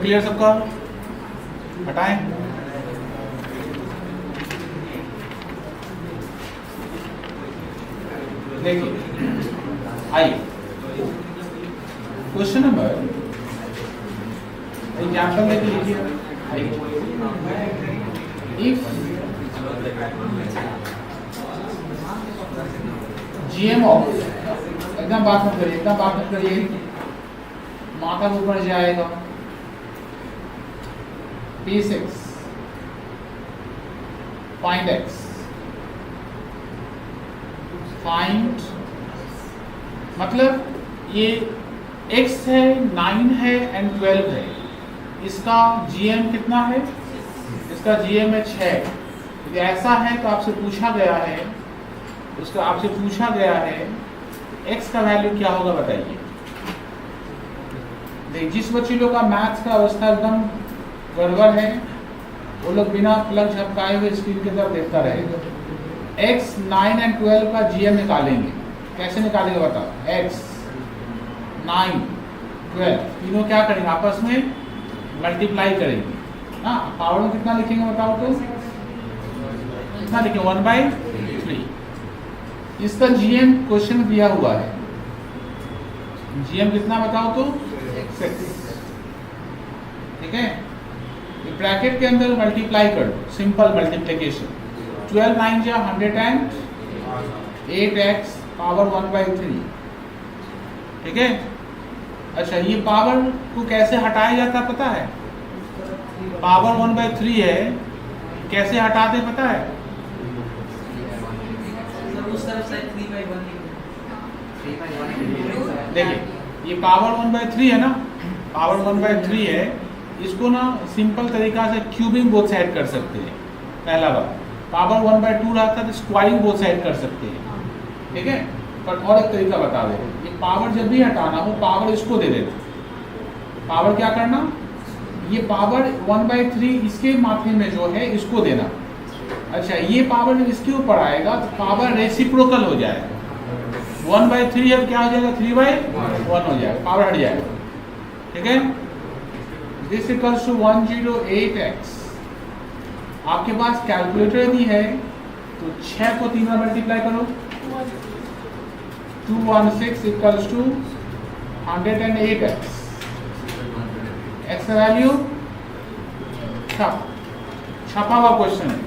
क्लियर सबका, हटाएं। देखिए आइए क्वेश्चन नंबर एग्जाम्पल लेके लिखिए। इफ जीएम ऑफ, एकदम बात मत करिए, एकदम बात मत करिए, माथा ऊपर जाएगा। P6 find x, find मतलब ये x है, 9 है एंड 12 है, इसका GM कितना है, इसका GM है 6। यदि ऐसा है तो आपसे पूछा गया है, उसका आपसे पूछा गया है x का वैल्यू क्या होगा बताइए। देख जिस बच्चे लोग का मैथ्स का अवस्था एकदम गड़बड़ है वो लोग बिना प्लग झपकाए हुए स्क्रीन की तरफ देखता रहेगा। x 9 एंड 12 का GM निकालेंगे, कैसे निकालेंगे बताओ। x 9 12 तीनों क्या करेंगे, आपस में मल्टीप्लाई करेंगे ना। पावर में कितना लिखेंगे बताओ तो, कितना लिखेंगे 1/3। इसका GM क्वेश्चन में दिया हुआ है GM कितना बताओ तो 6, ठीक है। ये ब्रैकेट के अंदर मल्टीप्लाई कर दो, सिंपल मल्टीप्लिकेशन। 12 9 जा 108x पावर 1/3, ठीक है। अच्छा, ये पावर को कैसे हटाया जाता पता है? पावर 1/3 है, कैसे हटाते पता है? उस तरफ से 3/1 देखिए, ये पावर 1/3 है ना, पावर 1/3 है। इसको ना सिंपल तरीका से क्यूबिंग बोथ साइड कर सकते हैं। पहला बात, पावर 1/2 रहता है तो स्क्वायरिंग बोथ साइड कर सकते हैं, ठीक है। पर और एक तरीका बता दे, ये पावर जब भी हटाना हो पावर इसको दे देना। पावर क्या करना, ये पावर 1/3 इसके माथे में जो है इसको देना। अच्छा, ये पावर जब इसके ऊपर आएगा तो पावर रेसिप्रोकल हो जाएगा। 1/3 अब क्या हो जाएगा, 3/1 हो जाएगा, पावर हट जाएगा, ठीक है। This equals to 108x। आपके पास कैलकुलेटर भी है तो 6 को 3 में मल्टीप्लाई करो, 216 इक्वल्स टू 108x। x का वैल्यू छपा हुआ क्वेश्चन है।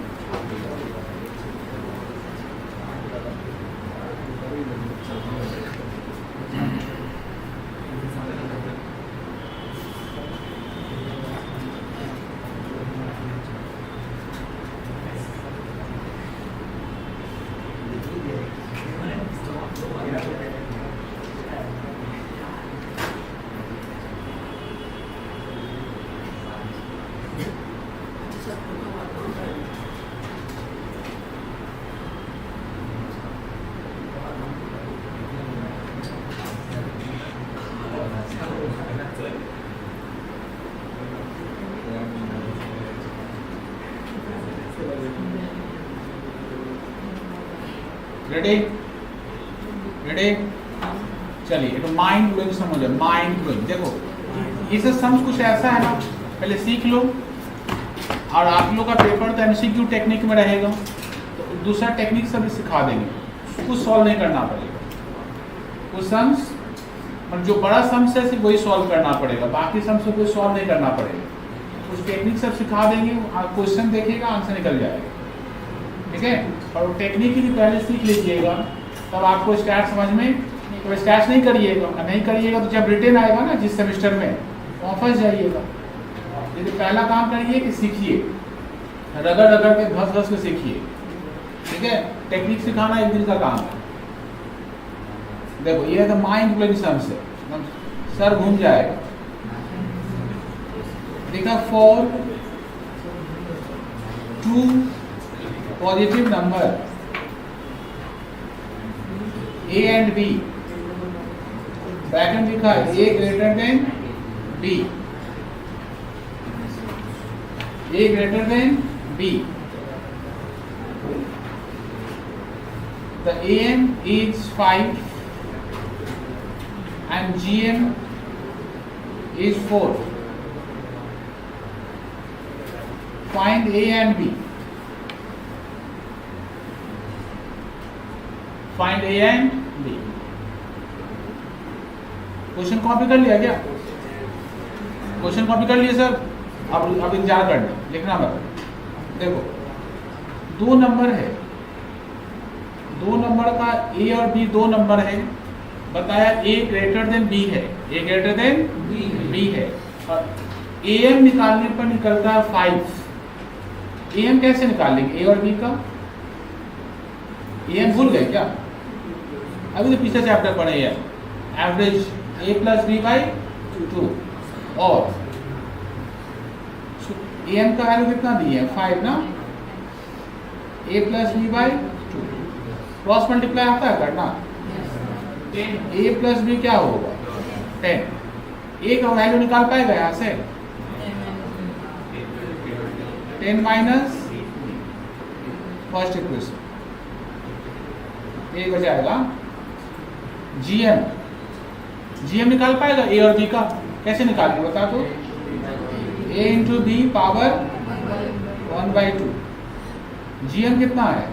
रेडी रेडी, चलिए तो माइंड ब्लोइंग समझो, माइंड ब्लोइंग। देखो, इसे समझ कुछ ऐसा है ना, पहले सीख लो और आप लोग का पेपर तो MCQ टेक्निक में रहेगा, तो दूसरा टेक्निक सब सिखा देंगे, कुछ सॉल्व नहीं करना पड़ेगा। कुछ सम्स मतलब जो बड़ा सम्स है सिर्फ वही सॉल्व करना पड़ेगा, बाकी सम्स को कोई सॉल्व नहीं करना पड़ेगा। कुछ टेक्निक सब सिखा देंगे, आप क्वेश्चन देखिएगा आंसर निकल जाएगा, ठीक है। और टेक्निकली पहले सीख लीजिएगा, तब आपको स्टैट समझ में, तो स्टैट नहीं करिएगा, नहीं करिएगा तो जब रिटर्न आएगा ना जिस सेमेस्टर में, वहाँ फंस जाइएगा। लेकिन पहला काम करिए कि सीखिए, रगड़ रगड़ के घस घस के सीखिए, ठीक है। टेक्निक सिखाना एक दिन का काम है। देखो, ये तो माइंड ब्लोइंग सम्स है, सर घूम जाएगा। देखा, for 2 positive number A and B, bracket लिखा है A greater than B, A greater than B. The AM is 5 and GM is 4. Find A and B. Find A and B. Question copy कर लिया क्या? Question copy कर लिए sir? अब इंतजार करना, लिखना मत। देखो, 2 नंबर है, 2 नंबर का A और B 2 नंबर है, बताया A ग्रेटर देन B है, A ग्रेटर देन B है, और AM निकालने पर निकलता है 5। AM कैसे निकालेंगे A और B का? AM भूल गए क्या? अभी तो पिछले चैप्टर पढ़े हैं, average A plus B by 2, और AM का वैल्यू कितना दिया है 5 ना, A plus B by 2, cross multiply आता है करना, 10 A प्लस B क्या होगा 10, A का वैल्यू निकाल पाएगा यहाँ से 10 माइनस फर्स्ट इक्वेशन, A बचाएगा GM निकाल पाएगा A और B का, कैसे निकालेंगे बता तो, A into B power 1/2, GM कितना है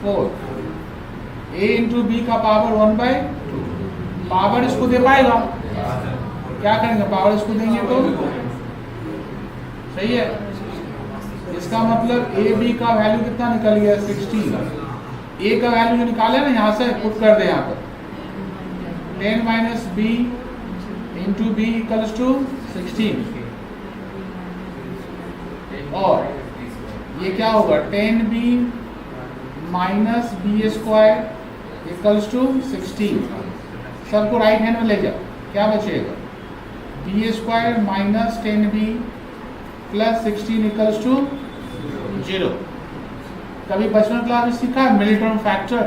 4, A इंटू B का पावर 1/2, पावर इसको दे पाएगा, क्या करेंगे, पावर इसको देंगे तो सही है। इसका मतलब ए बी का वैल्यू कितना निकल गया 16। ए का वैल्यू जो निकाले ना यहाँ से पुट कर दे यहाँ पर 10 minus B into B equals to 16 और ये क्या होगा 10b minus B square equals to 16। सबको राइट हैंड में ले जाओ, क्या बचेगा B square minus 10b plus 16 equals to 0। कभी बचपन क्लास में सीखा है मिलिटन फैक्टर,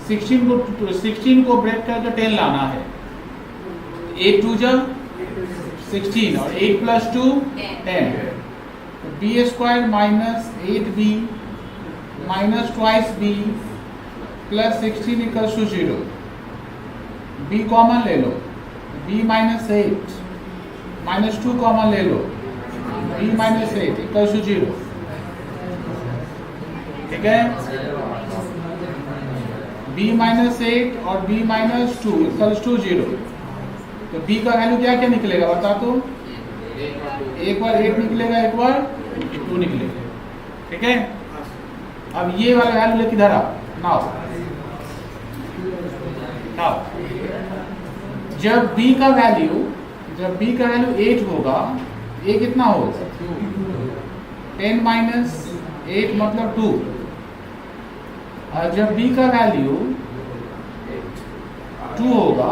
16 को ब्रेक करके 10 लाना है, 8 2 जा 16 और 8 plus 2 10, B square minus 8b minus twice B plus 16 equals to 0। b common ले लो, b माइनस 8 माइनस 2 कॉमन ले लो, b माइनस 8 इक्वल्स टू 0। ठीक है, b माइनस 8 और b माइनस 2 इक्वल्स टू 0। तो b का वैल्यू क्या क्या निकलेगा बता तो, एक बार 8 निकलेगा, एक बार 2 निकलेगा। ठीक है, अब ये वाला वैल्यू लेके इधर आओ नाउ। जब b का वैल्यू 8 होगा, a कितना होगा 10 माइनस 8 मतलब 2। और जब b का वैल्यू 2 होगा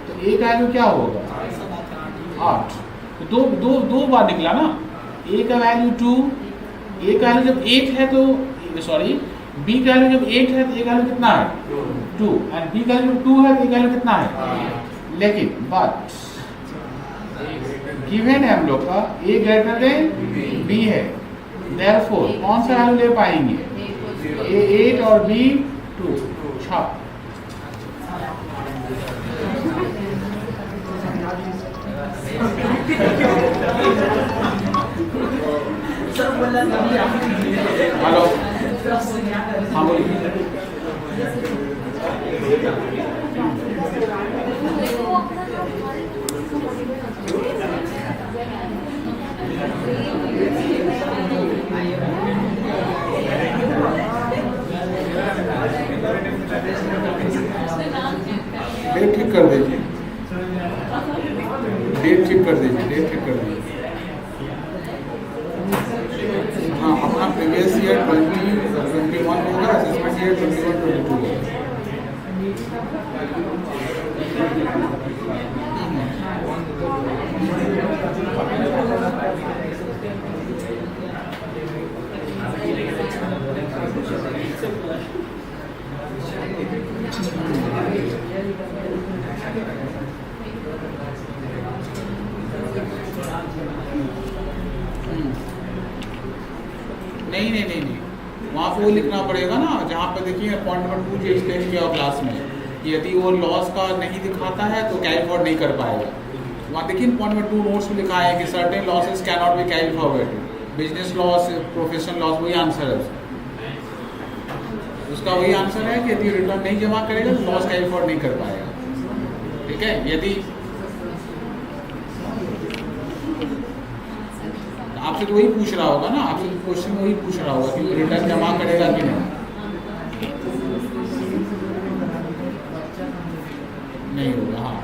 तो a का वैल्यू क्या होगा 8। तो दो बार निकला ना, a का वैल्यू 2, a का वैल्यू जब 8 है तो सॉरी b का वैल्यू जब 8 है तो a का वैल्यू कितना है 2 एंड b का वैल्यू 2 है तो a का वैल्यू कितना है। लेकिन बट गिवन है हम लोग का a ग्रेटर देन b है, देयरफॉर कौन सा वैल्यू ले पाएंगे a 8 और b 2। छाप हेलो, हाँ बोलिए। डेट ठीक कर दीजिए, डेट ठीक कर दीजिए। हाँ, अपना प्रीवियस ईयर 2021 होगा, असेसमेंट ईयर 21-22 होगा। नहीं, वहाँ पे वो लिखना पड़ेगा ना, जहाँ पे देखिए पॉइंट नंबर 2 जो एक्सप्लेन किया क्लास में, यदि वो लॉस का नहीं दिखाता है तो कैरी फॉरवर्ड नहीं कर पाएगा। वहाँ देखिए पॉइंट नंबर 2 नोट्स में लिखा है कि certain losses can not be carry forward, business loss, professional loss, वही आंसर है उसका वही आंसर है कि यदि रिटर्न नहीं जमा करेगा तो लॉस कैरी फॉरवर्ड नहीं कर पाएगा। ठीक है, यदि आपसे तो वही पूछ रहा होगा ना, आपसे तो क्वेश्चन वही पूछ रहा होगा कि रिटर्न जमा करेगा कि नहीं होगा। हाँ,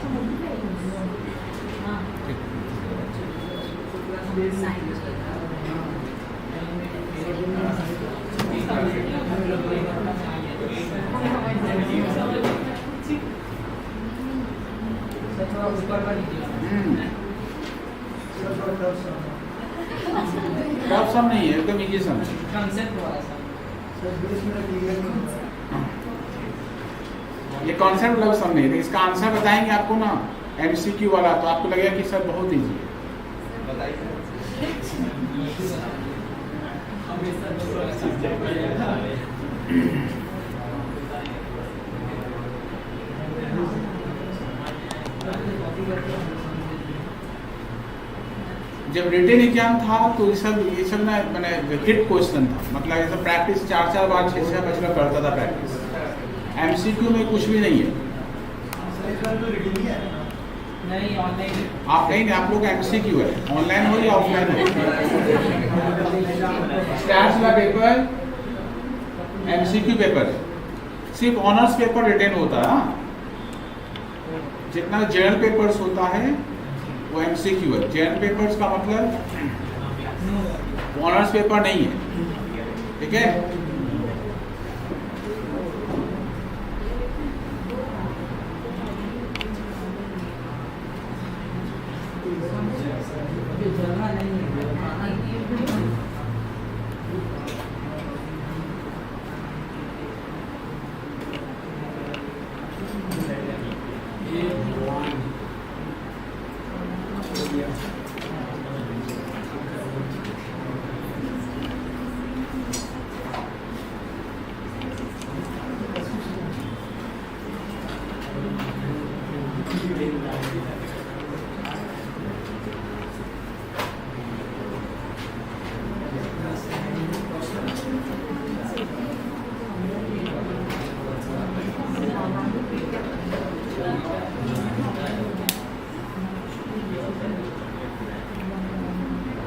टफ सम नहीं है, एकदम इजी सम है। ये कॉन्सेप्ट वाला सम नहीं है, इसका आंसर बताएंगे आपको ना एमसीक्यू वाला, तो आपको लगेगा कि सर बहुत इजी है। जब रिटन एग्जाम था तो ये सब ना मैंने हिट क्वेश्चन था, मतलब ये सब प्रैक्टिस 4 बार 6 बच्चों करता था प्रैक्टिस। एमसीक्यू में कुछ भी नहीं है। नहीं ऑनलाइन आप नहीं, आप लोग एमसीक्यू है, ऑनलाइन हो या ऑफलाइन हो। स्टैट्स का पेपर एमसीक्यू पेपर है, सिर्फ ऑनर्स पेपर रिटेन होता है। जितना जनरल पेपर्स होता है वो एमसीक्यू है। जनरल पेपर्स का मतलब ऑनर्स पेपर नहीं है, ठीक है। जगह नहीं है।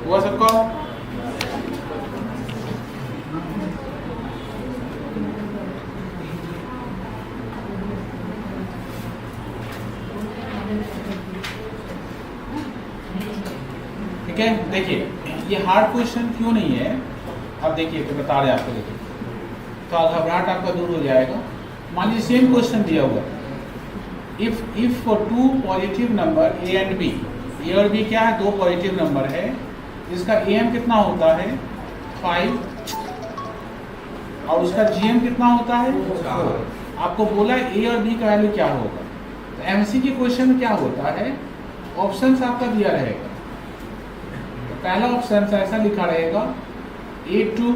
हुआ सबका? ठीक है, देखिए ये हार्ड क्वेश्चन क्यों नहीं है, अब देखिए तो बता रहे आपको। देखिए तो घबराहट आपका दूर हो जाएगा। मान लीजिए सेम क्वेश्चन दिया हुआ, if for two positive number A and B, A और बी क्या है, दो पॉजिटिव नंबर है, इसका एम कितना होता है 5 और उसका जीएम कितना होता है 4। आपको बोला ए और बी का वैल्यू क्या होगा। तो एमसी के क्वेश्चन में क्या होता है, ऑप्शंस आपका दिया रहेगा। तो पहला ऑप्शन ऐसा लिखा रहेगा 8 2,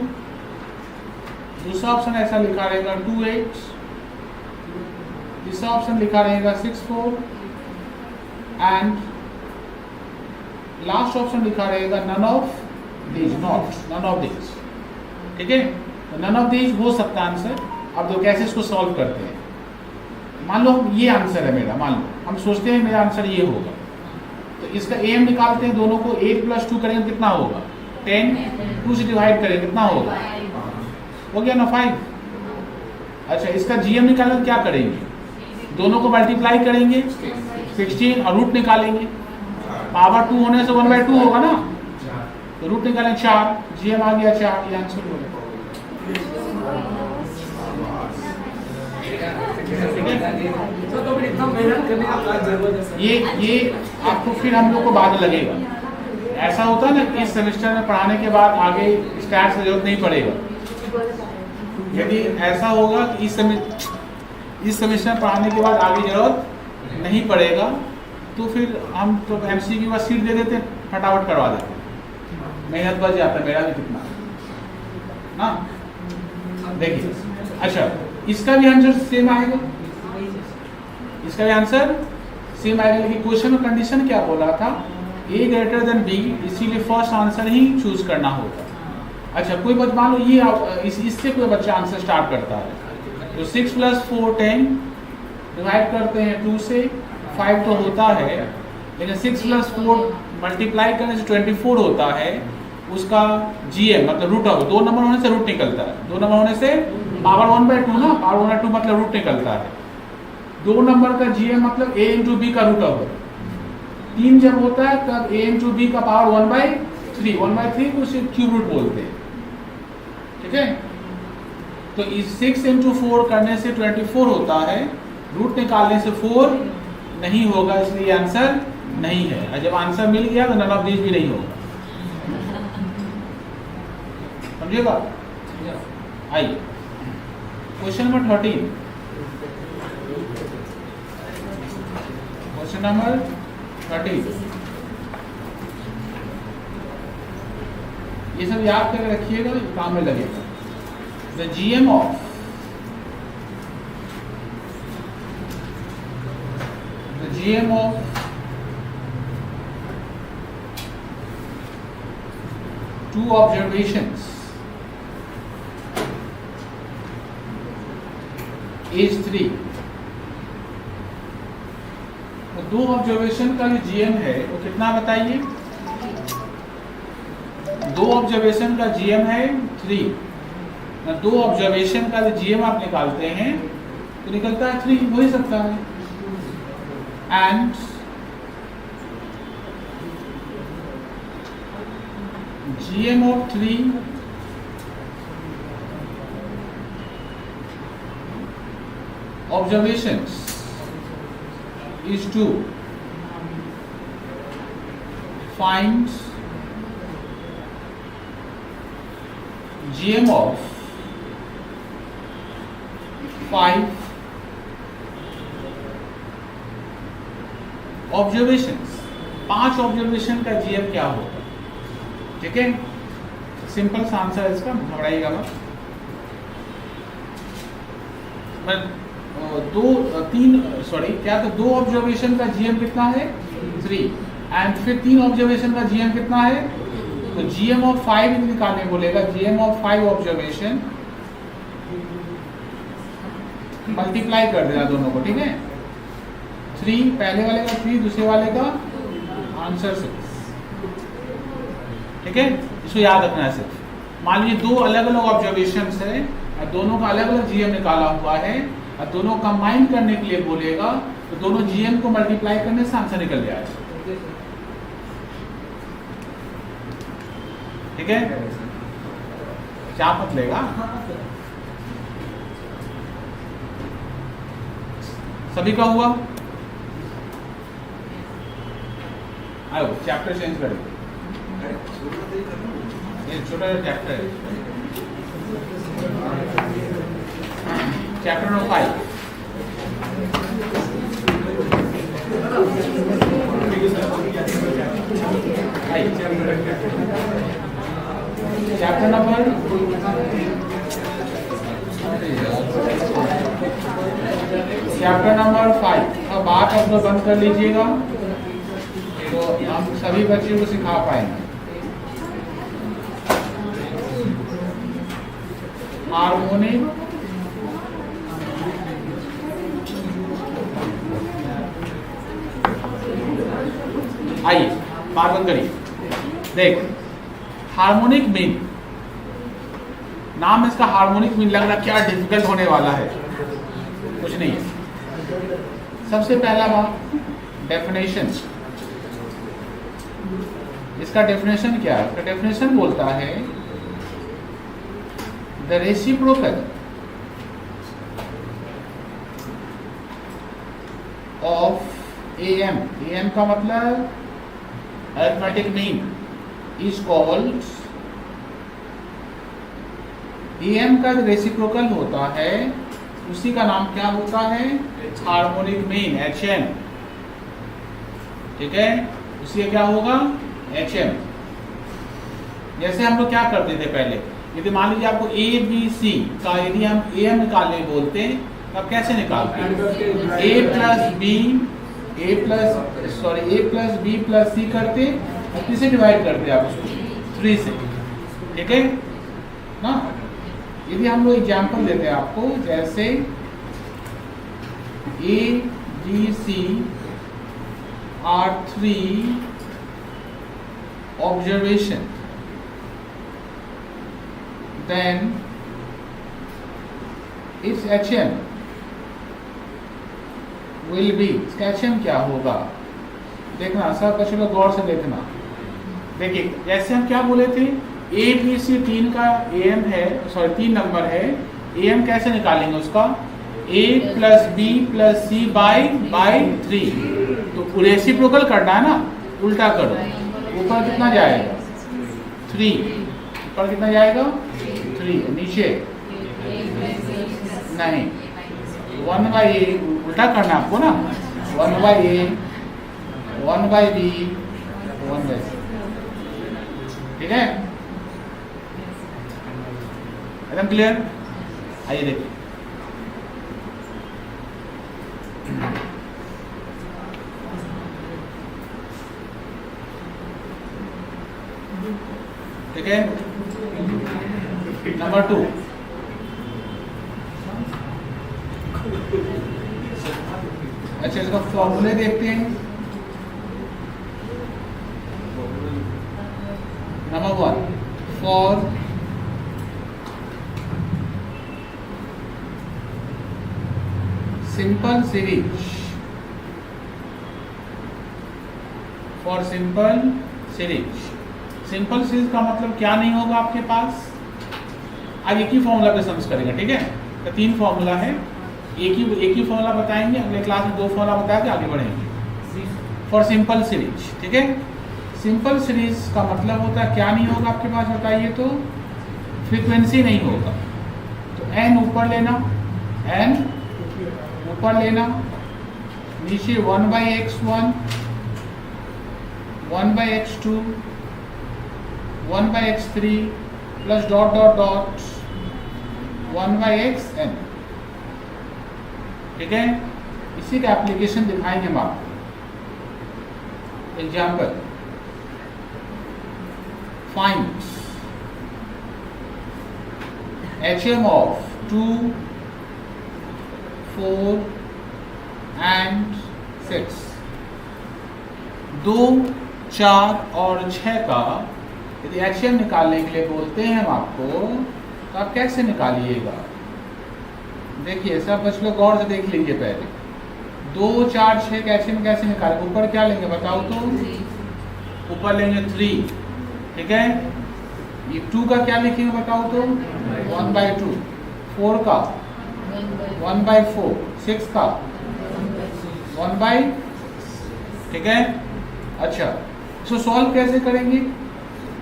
दूसरा ऑप्शन ऐसा लिखा रहेगा 2 8, तीसरा ऑप्शन लिखा रहेगा 6 4 एंड लास्ट ऑप्शन लिखा रहेगा none of these, not none of these. ठीक है, तो नन ऑफ दीज हो सकता है आंसर। अब तो कैसे इसको सॉल्व करते हैं, मान लो ये आंसर है मेरा, मान लो हम सोचते हैं मेरा आंसर ये होगा, तो इसका एम निकालते हैं, दोनों को 8 + 2 करेंगे कितना होगा 10, 2 से डिवाइड करेंगे कितना होगा, हो गया ना 5। अच्छा इसका जीएम निकालना क्या करेंगे, दोनों को मल्टीप्लाई करेंगे 16 और रूट निकालेंगे, पावर 2 होने से 1/2 होगा ना, तो रूट निकालें 4, जीएम आ गया 4, ये आंसर हो गया। तो फिर इतना मेहनत करने का क्या जरूरत है। ये आपको फिर हम लोग को बाद लगेगा। ऐसा होता है ना कि इस सेमेस्टर में पढ़ाने के बाद आगे स्टैट्स की जरूरत नहीं पड़ेगा। यदि ऐसा होगा कि इस सेमेस्टर में पढ़ाने के बाद आगे जरूरत नहीं पड़ेगा, तो फिर हम तो एमसीक्यू का सीट दे देते हैं, फटाफट करवा देते हैं, मेहनत बच जाता है मेरा भी कितना ना। देखिए अच्छा इसका भी आंसर सेम आएगा, इसका भी आंसर सेम आएगा, लेकिन क्वेश्चन में कंडीशन क्या बोला था, ए ग्रेटर देन बी, इसीलिए फर्स्ट आंसर ही चूज करना होगा। अच्छा कोई बात मान लो ये इससे कोई बच्चा आंसर स्टार्ट करता है, तो 6 + 4 10, डिवाइड करते हैं 2 से, 5 तो होता है, लेकिन 6 + 4 मल्टीप्लाई करने से 24 होता है, उसका जीएम मतलब रूट ऑफ, 2 नंबर होने से रूट निकलता है, 2 नंबर होने से पावर 1/2 ना, पावर 1/2 मतलब रूट निकलता है, 2 नंबर का जीएम मतलब a × b का रूट ऑफ, 3 जब होता है तब a × b का पावर 1/3, 1/3 को उसे क्यूब रूट बोलते हैं। ठीक है, तो इस 6 × 4 करने से 24 होता है, रूट निकालने से 4 नहीं होगा, इसलिए आंसर नहीं है। और जब आंसर मिल गया तो नन ऑफ दीज भी नहीं होगा, समझिएगा। आइए क्वेश्चन नंबर 13, क्वेश्चन नंबर 13, ये सब याद करके रखिएगा, काम में लगेगा। The GM of two observations as 3। तो 2 ऑब्जर्वेशन का जो जीएम है वो कितना बताइए? 2 ऑब्जर्वेशन का जीएम है 3। 2 ऑब्जर्वेशन का जो जीएम आप निकालते हैं तो निकलता है 3, हो ही सकता है। And GM of 3 observations is to find GM of 5 observations. 5 observation का GM क्या होगा? ठीक है, सिंपल सा आंसर है इसका, घबराइएगा मत। दो ऑब्जर्वेशन का GM कितना है? 3। एंड फिर 3 ऑब्जर्वेशन का GM कितना है? तो GM ऑफ 5 निकालने बोलेगा। GM ऑफ 5 ऑब्जर्वेशन मल्टीप्लाई कर देना दोनों को, ठीक है। 3 पहले वाले का 3, दूसरे वाले का आंसर 6, ठीक है। इसको याद रखना है सिर्फ। मान लीजिए 2 अलग अलग ऑब्जर्वेशंस है और दोनों का अलग अलग GM निकाला हुआ है और दोनों कंबाइन करने के लिए बोलेगा, तो दोनों GM को मल्टीप्लाई करने से आंसर निकल जाएगा, ठीक है। चाप मत लेगा। सभी का हुआ? आयो चैप्टर चेंज करें, ये छोटा चैप्टर है, chapter number 5। Chapter number chapter number 5। अब बात आप लोग बंद कर लीजिएगा तो हम सभी बच्चों को सिखा पाएंगे। हार्मोनिक आइए बात बंद करिए। देख, हार्मोनिक मीन, नाम इसका हार्मोनिक मीन लग रहा, क्या डिफिकल्ट होने वाला है? कुछ नहीं है। सबसे पहला बात डेफिनेशन। इसका डेफिनेशन क्या है? इसका डेफिनेशन बोलता है the reciprocal of AM, AM का मतलब arithmetic mean, is called, AM का जो रेसिप्रोकल होता है उसी का नाम क्या होता है? हार्मोनिक मीन, HM, ठीक है। उसी का क्या होगा? HM। जैसे हम लोग क्या करते थे पहले, यदि मान लीजिए आपको ABC का यदि हम AM निकालने बोलते तब कैसे निकालते हैं? A plus B plus C करते और किसे डिवाइड करते आप उसको? 3 से, ठीक है ना। यदि हम लोग एग्जाम्पल देते हैं आपको, जैसे ABC are 3 observation, then its HM will be, इसका HM क्या होगा? देखना सब बच्चों लोग गौर से देखना। देखिए जैसे हम क्या बोले थे, ABC 3 का AM है, 3 नंबर है। AM कैसे निकालेंगे उसका? A plus B plus C by 3। तो रेसिप्रोकल करना है ना, उल्टा करो। ऊपर कितना जाएगा? 3। ऊपर कितना जाएगा? 3। नीचे नहीं, 1/A उल्टा करना आपको ना, 1/A 1/B 1/C, ठीक है। एकदम क्लियर? आइए देखिए, ठीक है। नंबर 2, अच्छा, इसका फॉर्मूले देखते हैं। Number 1 for simple series, for simple series. Simple series का मतलब क्या नहीं होगा आपके पास? आज एक ही फॉर्मूला पे समझ करेंगे, ठीक है? तो 3 फॉर्मूला है, एक ही फॉर्मूला बताएंगे, अगले क्लास में 2 फॉर्मूला बता के आगे बढ़ेंगे फॉर सिंपल सीरीज, ठीक है? सिंपल सीरीज का मतलब होता है क्या नहीं होगा आपके पास, बताइए तो? फ्रीक्वेंसी नहीं होगा। तो n ऊपर लेना, n ऊपर लेना, नीचे 1/x1, 1/x2, 1/x3 plus dot dot dot 1/xn, ठीक है? इसी का एप्लीकेशन दिखाएंगे हम आपको। Example, find HM of 2, 4 and 6। 2, 4 और 6 का यदि HM निकालने के लिए बोलते हैं हम आपको, तो आप कैसे निकालिएगा? देखिए सब बच्चे लोग गौर से देख लीजिए पहले। 2, 4, 6 का HM कैसे निकालेंगे? ऊपर क्या लेंगे बताओ तो? ऊपर लेंगे 3, ठीक है? ये 2 का क्या लिखेंगे बताओ तो? 1/2। 4 का 1/4। 6 का 1/, ठीक है? अच्छा, इसको सॉल्व कैसे करेंगे?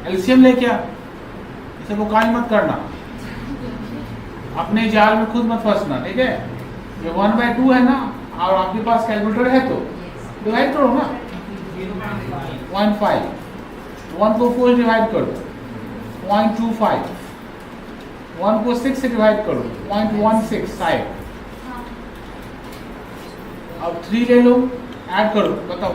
एलसीएम ले क्या? इसे बुकाई मत करना, अपने जाल में खुद मत फंसना, ठीक है? ये 1/2 है ना, और आपके पास कैलकुलेटर है तो डिवाइड करो ना। 0.5, 1 को 4 डिवाइड करो 0.25, 1 को 6 से डिवाइड करो 0.16 शायद। अब 3 ले लो, ऐड करो, बताओ।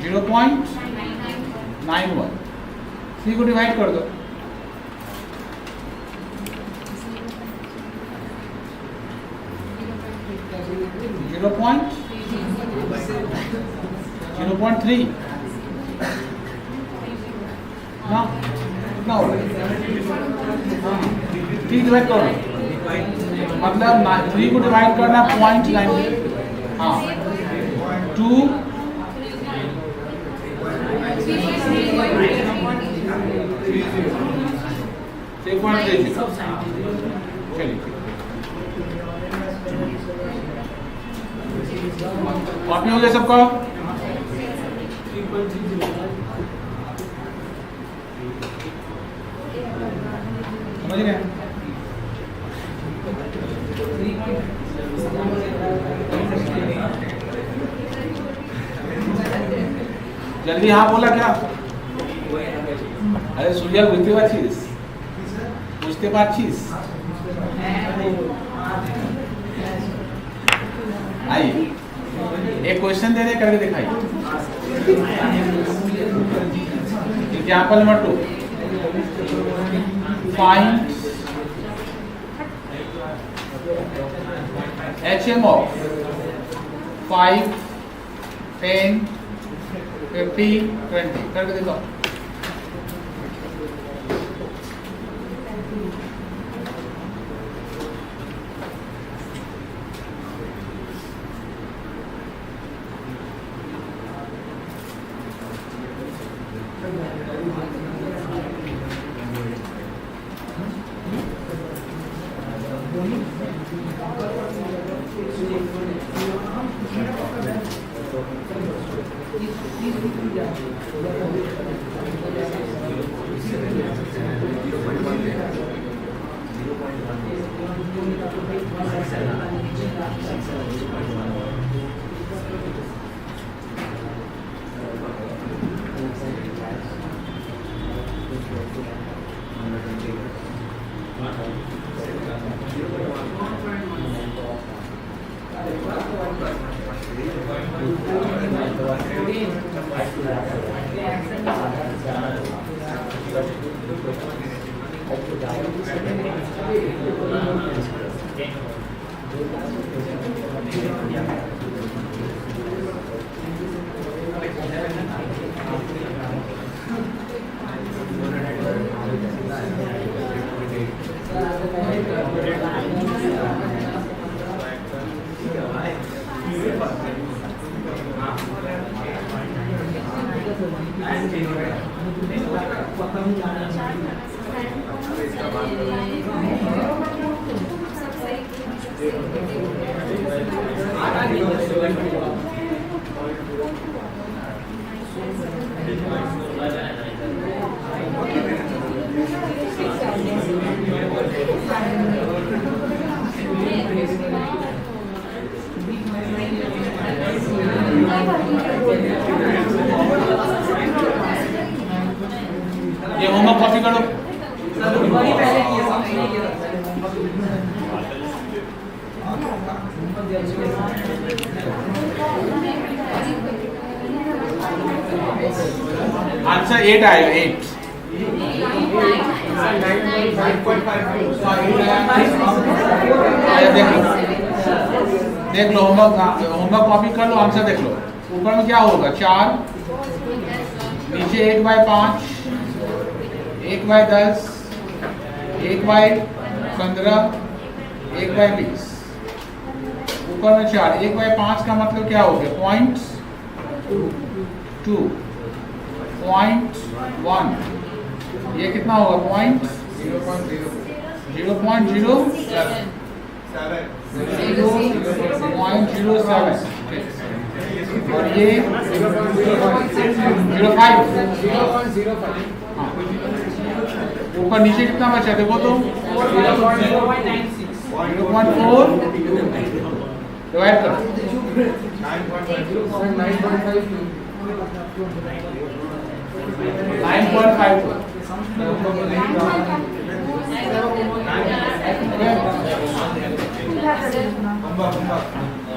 जीरो 0.91। 3 को डिवाइड कर दो, जीरो पॉइंट 0.3 ना, कितना होगा? 3 डिवाइड करो, मतलब 3 को डिवाइड करना 0.9, हाँ 2 चलिए कॉपी हो गया सबका? समझ गए? जल्दी हाँ बोला क्या? अरे सूर्या बुझते पाचिस, बुझते पाचिस। आइए एक क्वेश्चन दे रहे करके दिखाइए। Example number 2, find HM of 5, 10, 50, 20 करके दिखाओ। ये होमवर्क कॉपी करो। वही पहले किया सामने नहीं किया आंसर 8 आएगा 8। देख लो होमवर्क कॉपी कर लो, आंसर देख लो। ऊपर में क्या होगा 4, नीचे 1/5, 1/10, 1/15, 1/20। ऊपर में 4, 1/5 का मतलब क्या हो गया 0.2, 0.1, ये कितना होगा 0.07, और ये 0.05। ऊपर नीचे कितना बचा देखो तो 0.4 डिवाइड करो 9.52।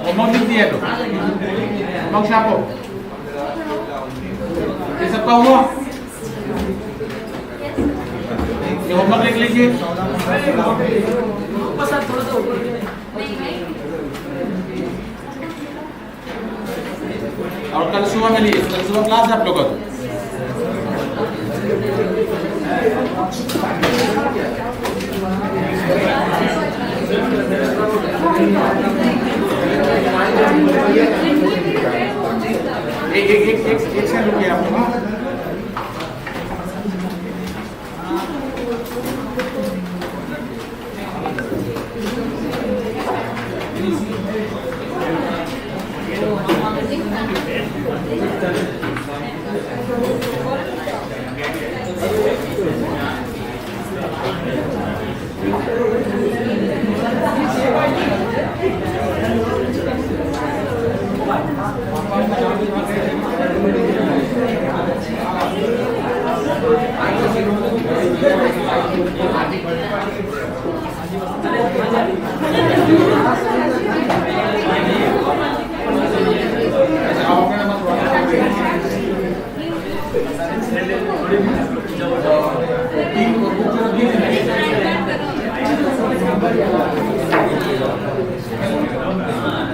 होमवर्क लिख दिया तो होमवर्क छापो। ये सबका हुआ, ये होमवर्क लिख लीजिए। और कल सुबह मिलिए, कल सुबह क्लास आप लोग का तो एक सेकंड रुकिए आप लोग।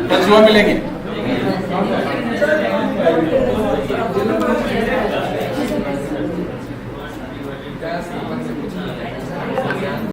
कल सुबह मिलेंगे।